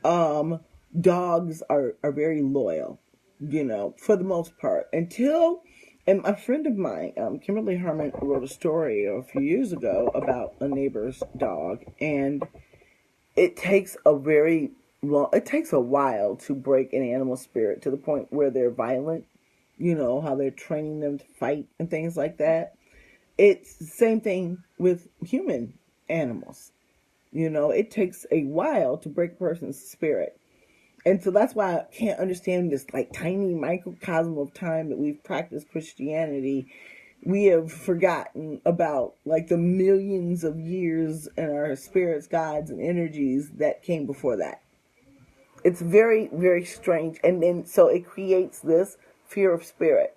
Dogs are very loyal, for the most part. And a friend of mine, Kimberly Herman, wrote a story a few years ago about a neighbor's dog, and it takes a while to break an animal spirit to the point where they're violent, how they're training them to fight and things like that. It's the same thing with human animals. It takes a while to break a person's spirit. And so that's why I can't understand this like tiny microcosm of time that we've practiced Christianity. We have forgotten about like the millions of years and our spirits, gods, and energies that came before that. It's very, very strange. And then, so it creates this fear of spirit,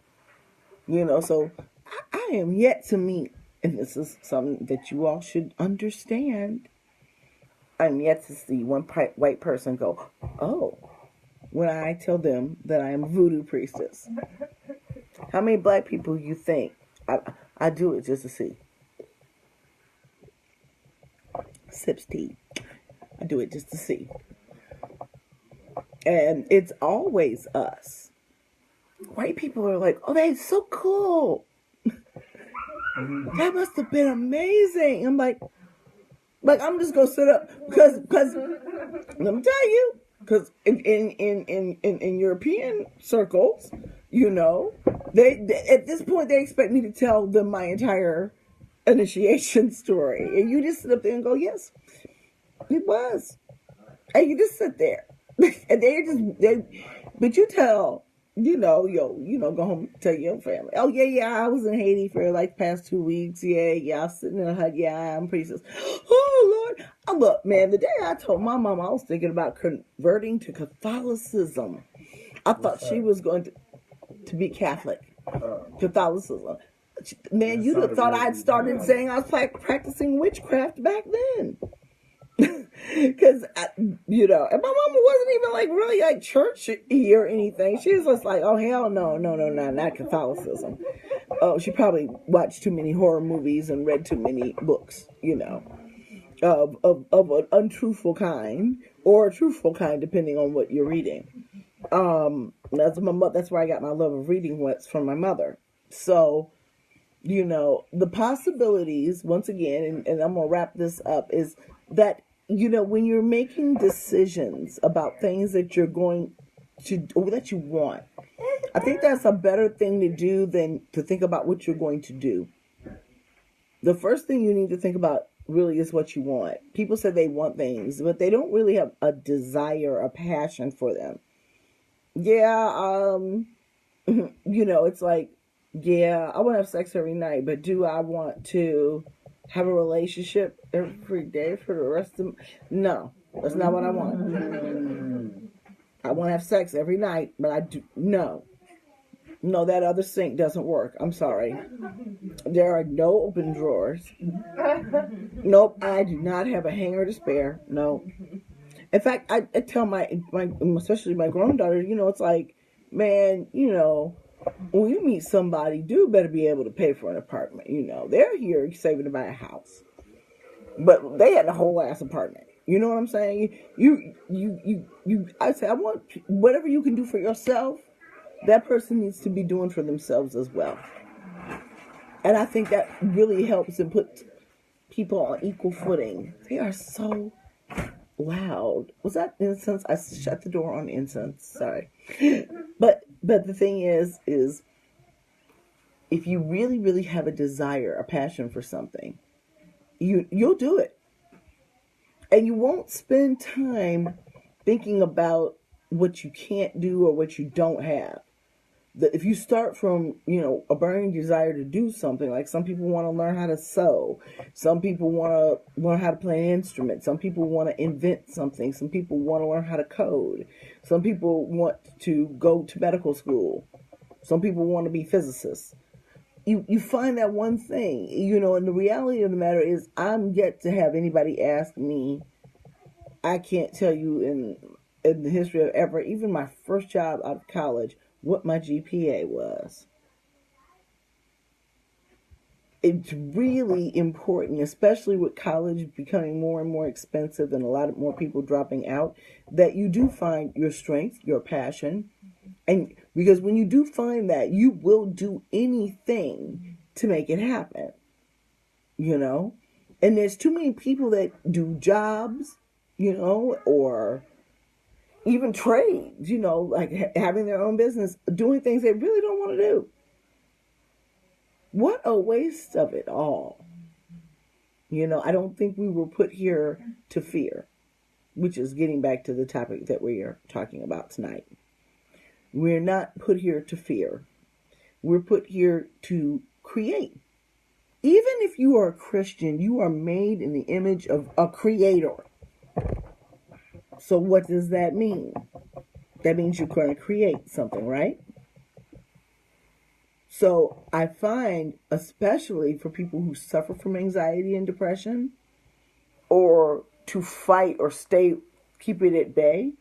so I am yet to meet, and this is something that you all should understand. I'm yet to see one white person go, oh, when I tell them that I am a voodoo priestess. How many black people you think I do it just to see? Sips tea. I do it just to see. And it's always us. White people are like, oh, that's so cool. That must have been amazing. I'm like I'm just gonna sit up because let me tell you, because in European circles, they at this point they expect me to tell them my entire initiation story, and you just sit up there and go, yes, it was, and you just sit there. And but you tell, go home and tell your family. Oh yeah, I was in Haiti for like the past 2 weeks. Yeah, I was sitting in a hut. Yeah, I'm priestess. Oh Lord, look, man. The day I told my mom I was thinking about converting to Catholicism, I thought she was going to be Catholic. Catholicism. Man, you'd have thought I'd started saying I was practicing witchcraft back then. Because, and my mama wasn't even like really like churchy or anything. She was just like, oh, hell no, not Catholicism. Oh, she probably watched too many horror movies and read too many books, of an untruthful kind or a truthful kind, depending on what you're reading. That's where I got my love of reading from my mother. So, the possibilities, once again, and I'm going to wrap this up, is that when you're making decisions about things that you're going to, or that you want, I think that's a better thing to do than to think about what you're going to do. The first thing you need to think about really is what you want. People say they want things, but they don't really have a desire, a passion for them. Yeah, it's like, yeah, I want to have sex every night, but do I want to have a relationship every day for the rest of... No, that's not what I want. I want to have sex every night, but I do... No, that other sink doesn't work. I'm sorry. There are no open drawers. Nope, I do not have a hanger to spare. No. In fact, I tell my especially my grown daughter, it's like, man, when you meet somebody, dude better be able to pay for an apartment. They're here saving to buy a house. But they had a whole ass apartment. You know what I'm saying? I say, I want whatever you can do for yourself, that person needs to be doing for themselves as well. And I think that really helps and puts people on equal footing. They are so loud. Was that incense? I shut the door on incense. Sorry. But the thing is if you really, really have a desire, a passion for something, you'll do it. And you won't spend time thinking about what you can't do or what you don't have. If you start from, a burning desire to do something, like some people want to learn how to sew, some people want to learn how to play an instrument, some people want to invent something, some people want to learn how to code, some people want to go to medical school, some people want to be physicists. You find that one thing, and the reality of the matter is I'm yet to have anybody ask me, I can't tell you in the history of ever, even my first job out of college, what my GPA was. It's really important, especially with college becoming more and more expensive and a lot more people dropping out, that you do find your strength, your passion. And because when you do find that, you will do anything to make it happen, And there's too many people that do jobs, or even trades, like having their own business, doing things they really don't want to do. What a waste of it all. I don't think we were put here to fear, which is getting back to the topic that we are talking about tonight. We're not put here to fear. We're put here to create. Even if you are a Christian, you are made in the image of a creator. So what does that mean? That means you're going to create something, right? So I find, especially for people who suffer from anxiety and depression, or to fight or keep it at bay,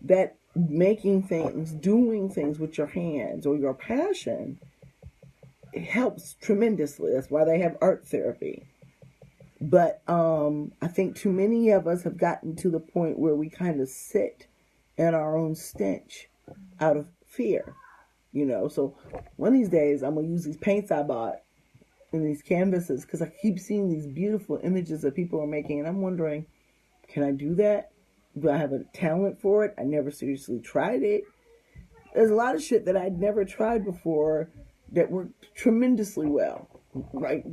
that making things, doing things with your hands or your passion, it helps tremendously. That's why they have art therapy. But I think too many of us have gotten to the point where we kind of sit in our own stench out of fear, So one of these days I'm going to use these paints I bought and these canvases because I keep seeing these beautiful images that people are making. And I'm wondering, can I do that? Do I have a talent for it? I never seriously tried it. There's a lot of shit that I'd never tried before that worked tremendously well, right?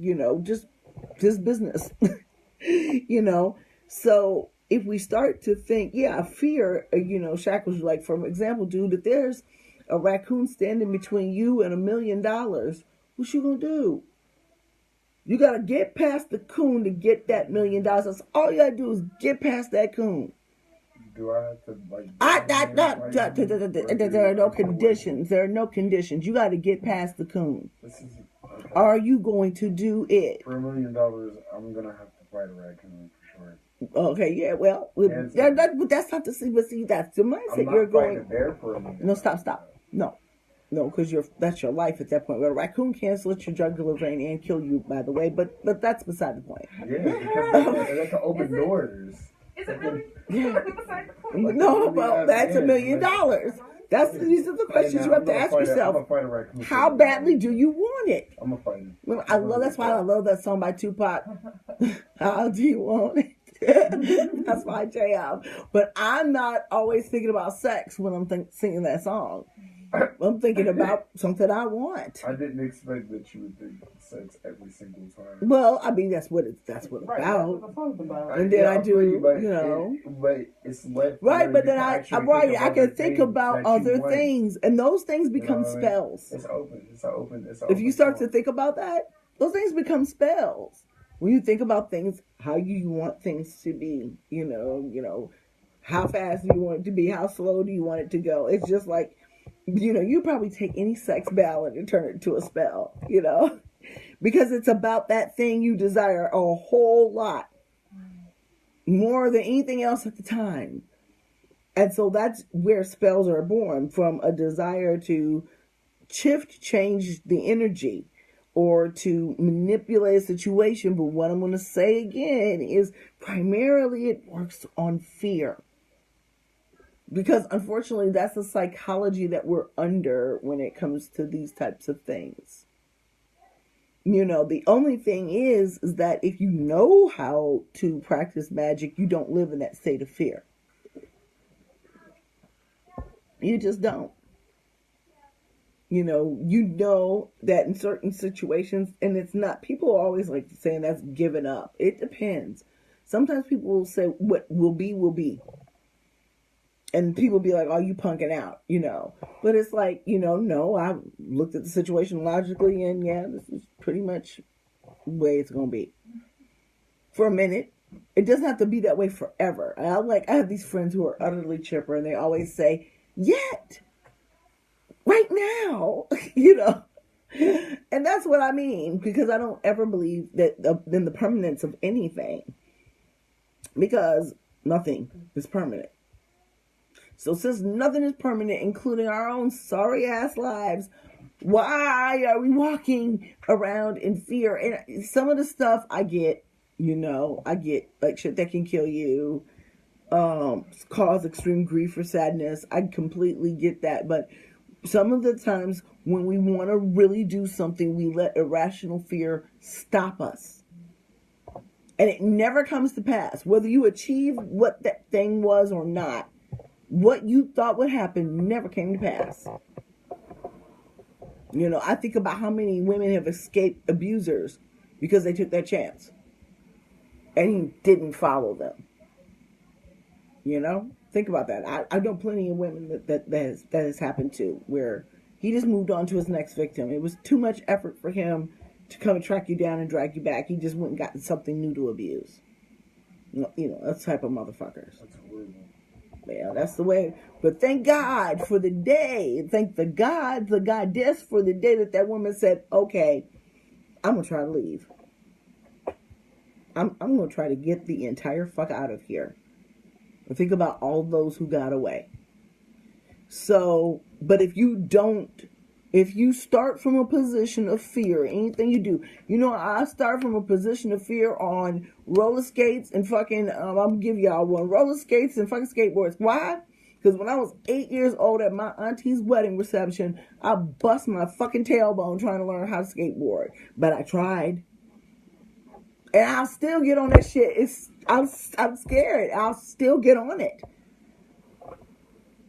Just business, So if we start to think, fear, Shackles, like, for example, dude, if there's a raccoon standing between you and $1 million, what you gonna do? You gotta get past the coon to get that $1 million. That's all you gotta do is get past that coon. Do I have to there are no conditions. There are no conditions. You got to get past the coon. Okay. Are you going to do it? For $1 million, I'm gonna have to fight a raccoon for sure. Okay, yeah, well, that's not the see, but see, that's the mindset you're going. A bear for $1 million. No, stop. No, because that's your life at that point. Well, a raccoon can't slit your jugular vein and kill you, by the way. But that's beside the point. Yeah, because they can open doors. Is it really? Yeah. No, well, that's $1 million. These are the questions you have to ask yourself. How badly do you want it? I'm a fighter. Well, that's why I love that song by Tupac. How do you want it? That's my jam. But I'm not always thinking about sex when I'm singing that song. I'm thinking about something I want. I didn't expect that you would think of sex every single time. Well, I mean, that's what it's about. And then I do, but it's left. Right, but then I can think about other things, and those things become spells. It's open. If you start to think about that, those things become spells. When you think about things, how you want things to be, how fast do you want it to be? How slow do you want it to go? It's just like, you probably take any sex ballad and turn it into a spell, because it's about that thing you desire a whole lot more than anything else at the time. And so that's where spells are born, from a desire to change the energy or to manipulate a situation. But what I'm going to say again is primarily it works on fear. Because unfortunately, that's the psychology that we're under when it comes to these types of things. You know, the only thing is that if you know how to practice magic, you don't live in that state of fear. You just don't. You know that in certain situations, and it's not, people are always like saying that's giving up. It depends. Sometimes people will say what will be, will be. And people be like, oh, you punking out, But it's like, no, I looked at the situation logically, and yeah, this is pretty much the way it's going to be. For a minute. It doesn't have to be that way forever. I have these friends who are utterly chipper, and they always say, yet, right now, And that's what I mean, because I don't ever believe that in the permanence of anything. Because nothing is permanent. So since nothing is permanent, including our own sorry ass lives, why are we walking around in fear? And some of the stuff I get, I get like shit that can kill you, cause extreme grief or sadness. I completely get that. But some of the times when we want to really do something, we let irrational fear stop us. And it never comes to pass. Whether you achieve what that thing was or not, what you thought would happen never came to pass. I think about how many women have escaped abusers because they took that chance. And he didn't follow them. Think about that. I know plenty of women that has happened to, where he just moved on to his next victim. It was too much effort for him to come and track you down and drag you back. He just went and got something new to abuse. That type of motherfuckers. That's horrible. Yeah, that's the way. But thank God for the day. Thank the goddess for the day that woman said, okay, I'm going to try to leave. I'm going to try to get the entire fuck out of here. And think about all those who got away. So, but if you start from a position of fear, anything you do, I start from a position of fear on roller skates and fucking, I'm going to give y'all one, roller skates and fucking skateboards. Why? Because when I was 8 years old at my auntie's wedding reception, I bust my fucking tailbone trying to learn how to skateboard. But I tried. And I'll still get on that shit. I'm scared. I'll still get on it.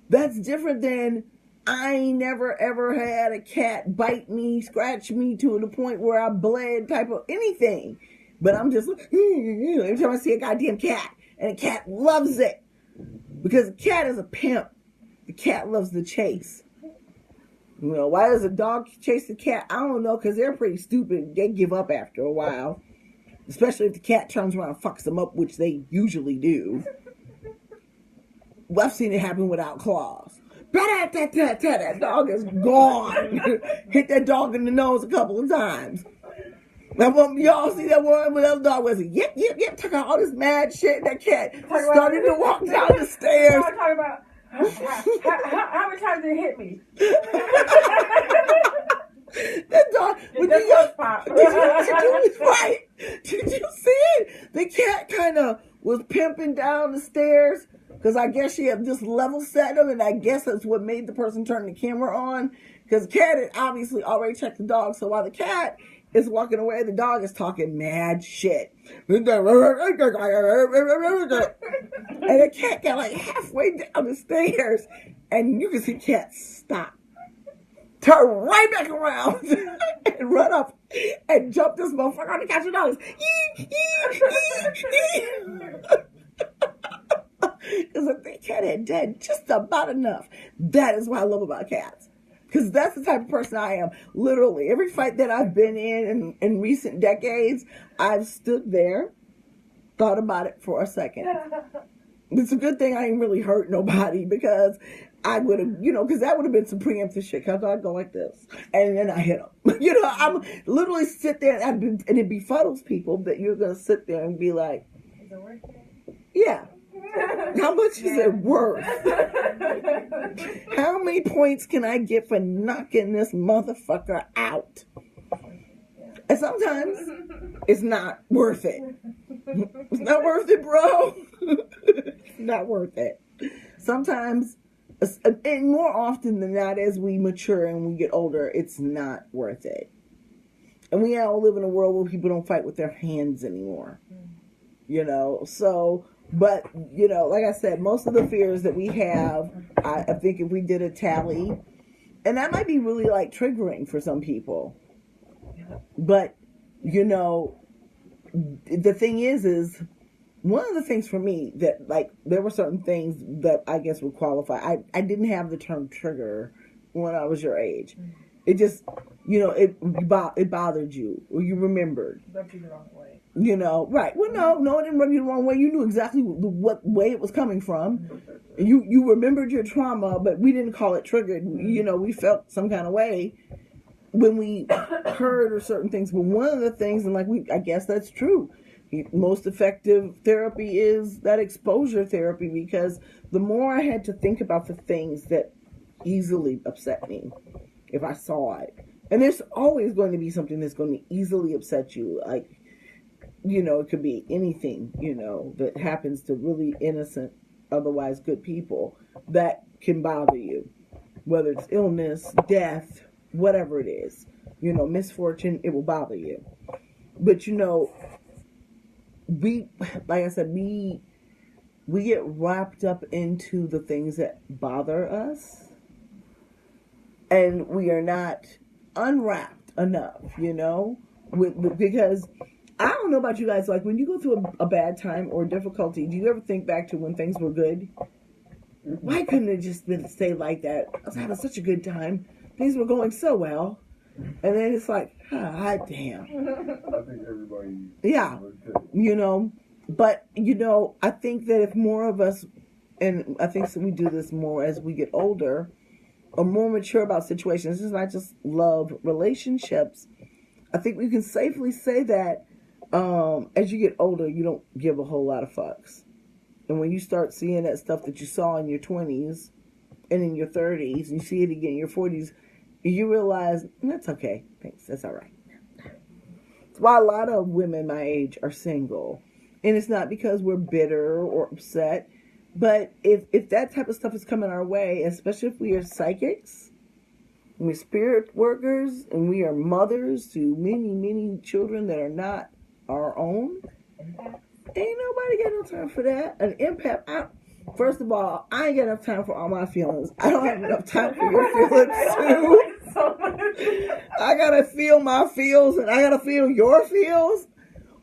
That's different than I ain't never ever had a cat bite me, scratch me to the point where I bled type of anything. But I'm just every time I see a goddamn cat, and a cat loves it. Because a cat is a pimp. The cat loves the chase. Why does a dog chase the cat? I don't know, because they're pretty stupid. They give up after a while. Especially if the cat turns around and fucks them up, which they usually do. Well, I've seen it happen without claws. That dog is gone. Hit that dog in the nose a couple of times. Now, y'all see that one where that dog was yep, took out all this mad shit. That cat started to walk down the stairs. I'm talking about how many times did it hit me? That dog, did you see it? The cat kind of was pimping down the stairs because I guess she had just level set them, and I guess that's what made the person turn the camera on, because the cat had obviously already checked the dog. So while the cat is walking away, the dog is talking mad shit. And the cat got like halfway down the stairs, and you can see the cat stop, turn right back around and run up and jump this motherfucker on the couch of dollars. Because if the cat had done just about enough, that is what I love about cats. Because that's the type of person I am. Literally, every fight that I've been in recent decades, I've stood there, thought about it for a second. It's a good thing I ain't really hurt nobody, because I would have, because that would have been some preemptive shit. Because I'd go like this, and then I hit them. I'm literally sit there, and it befuddles people that you're going to sit there and be like, Is it worth it? Yeah. How much is it worth? How many points can I get for knocking this motherfucker out? sometimes it's not worth it. It's not worth it, bro. It's not worth it. Sometimes, and more often than not, as we mature and we get older, it's not worth it. And we all live in a world where people don't fight with their hands anymore. You know, so, but, you know, like I said, most of the fears that we have, I think if we did a tally, and that might be really like triggering for some people. But, you know, the thing is one of the things for me that, like, there were certain things that I guess would qualify. I didn't have the term trigger when I was your age. It just, you know, it bothered you, or you remembered. Rubbed you the wrong way. You know, right. Well, no, it didn't rub you the wrong way. You knew exactly what way it was coming from. You remembered your trauma, but we didn't call it triggered. You know, we felt some kind of way when we heard or certain things. But one of the things, and like I guess that's true. Most effective therapy is that exposure therapy, because the more I had to think about the things that easily upset me, if I saw it, and there's always going to be something that's going to easily upset you, like, you know, it could be anything, you know, that happens to really innocent, otherwise good people that can bother you, whether it's illness, death, whatever it is, you know, misfortune, it will bother you. But, you know, like I said, we get wrapped up into the things that bother us, and we are not unwrapped enough, you know, because I don't know about you guys, like when you go through a bad time or difficulty, do you ever think back to when things were good? Why couldn't it just been stay like that? I was having such a good time. Things were going so well. And then it's like, damn. I think everybody. Yeah. You know, but, you know, I think that if more of us, and I think we do this more as we get older, are more mature about situations, it's not just love, relationships. I think we can safely say that as you get older, you don't give a whole lot of fucks. And when you start seeing that stuff that you saw in your 20s and in your 30s, and you see it again in your 40s, you realize, that's okay. Thanks. That's all right. That's why a lot of women my age are single. And it's not because we're bitter or upset, but if that type of stuff is coming our way, especially if we are psychics, we're spirit workers, and we are mothers to many, many children that are not our own, ain't nobody got no time for that. An empath, first of all, I ain't got enough time for all my feelings. I don't have enough time for your feelings too. I gotta feel my feels, and I gotta feel your feels.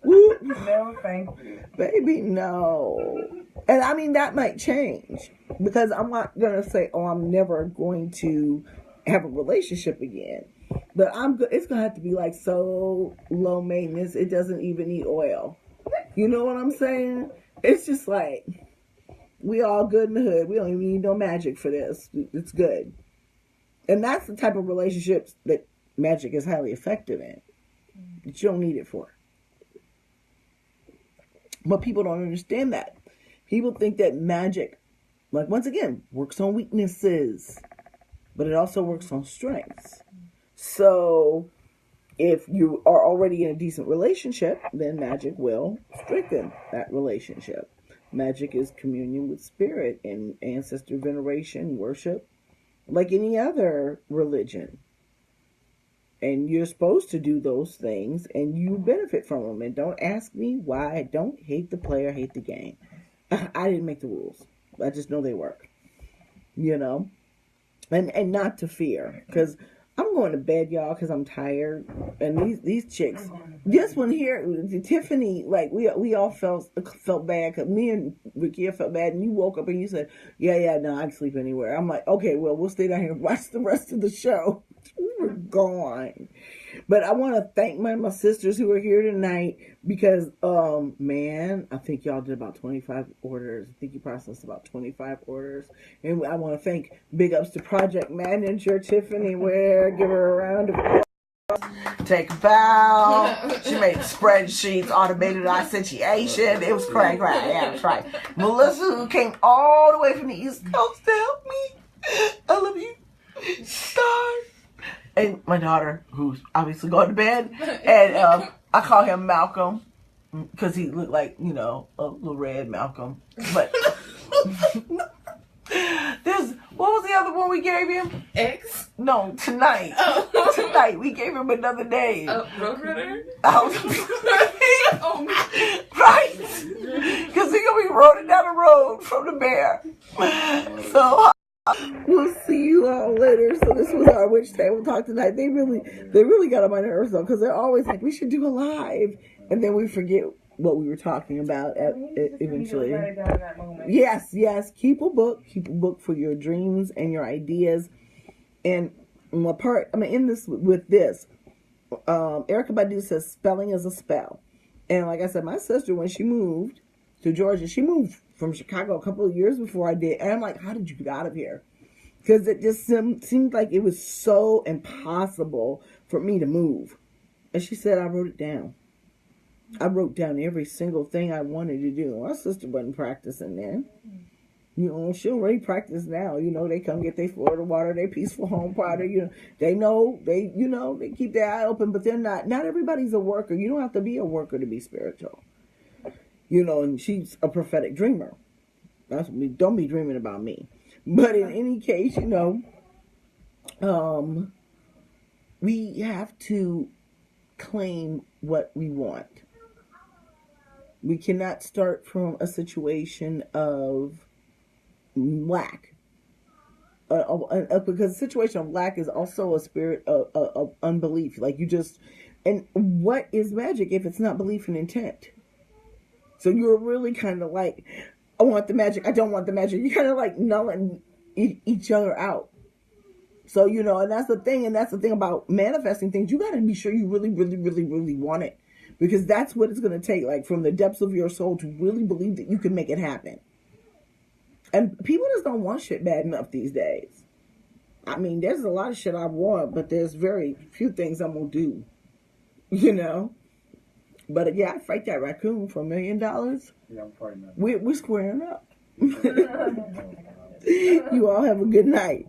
Woo. No, thank you. Baby, no. And I mean, that might change, because I'm not gonna say, oh, I'm never going to have a relationship again. But it's gonna have to be like so low maintenance, it doesn't even need oil. You know what I'm saying? It's just like, we all good in the hood. We don't even need no magic for this. It's good. And that's the type of relationships that magic is highly effective in, that you don't need it for. But people don't understand that. People think that magic, like, once again, works on weaknesses, but it also works on strengths. So if you are already in a decent relationship, then magic will strengthen that relationship. Magic is communion with spirit and ancestor veneration, worship, like any other religion. And you're supposed to do those things, and you benefit from them. And don't ask me why. I don't hate the player, hate the game. I didn't make the rules. I just know they work. You know? And not to fear. Because I'm going to bed, y'all, because I'm tired. And these chicks, this one here, Tiffany, like, we all felt bad. Because me and Ricky felt bad. And you woke up and you said, yeah, no, I can sleep anywhere. I'm like, okay, well, we'll stay down here and watch the rest of the show. We were gone. But I want to thank my sisters who are here tonight, because, man, I think y'all did about 25 orders. I think you processed about 25 orders. And I want to thank big ups to project manager Tiffany Ware. Give her a round of applause. Take a bow. She made spreadsheets, automated instantiation. It was cray. Yeah, that's right. Melissa, who came all the way from the East Coast to help me. I love you. Star. and my daughter, who's obviously going to bed, and I call him Malcolm because he looked like, you know, a little red Malcolm. But what was the other one we gave him? X? No, tonight. Oh. Tonight we gave him another name. Roadrunner? Oh, right? Because he's gonna be rolling down the road from the bear. So we'll see you all later. So this was our witch table talk tonight. They really got on my nerves though, because they're always like, we should do a live, and then we forget what we were talking about eventually. Yes. Keep a book for your dreams and your ideas. And in this with this. Erykah Badu says spelling is a spell. And like I said, my sister, when she moved to Georgia, she moved from Chicago a couple of years before I did. And I'm like, how did you get out of here? Because it just seemed like it was so impossible for me to move. And she said, I wrote it down. I wrote down every single thing I wanted to do. My sister wasn't practicing then. You know, she already practice now. You know, they come get their Florida water, their peaceful home product. You know, they keep their eye open, but they're not. Not everybody's a worker. You don't have to be a worker to be spiritual. You know, and she's a prophetic dreamer. Don't be dreaming about me. But in any case, you know, we have to claim what we want. We cannot start from a situation of lack, because a situation of lack is also a spirit of unbelief. Like and what is magic if it's not belief and intent? So you're really kind of like, I want the magic, I don't want the magic. You're kind of like nulling each other out. So, you know, and that's the thing about manifesting things. You got to be sure you really, really, really, really want it, because that's what it's going to take, like from the depths of your soul, to really believe that you can make it happen. And people just don't want shit bad enough these days. I mean, there's a lot of shit I want, but there's very few things I'm going to do, you know? But yeah, I fight that raccoon for $1 million. Yeah, I'm fighting that. We're squaring up. You all have a good night.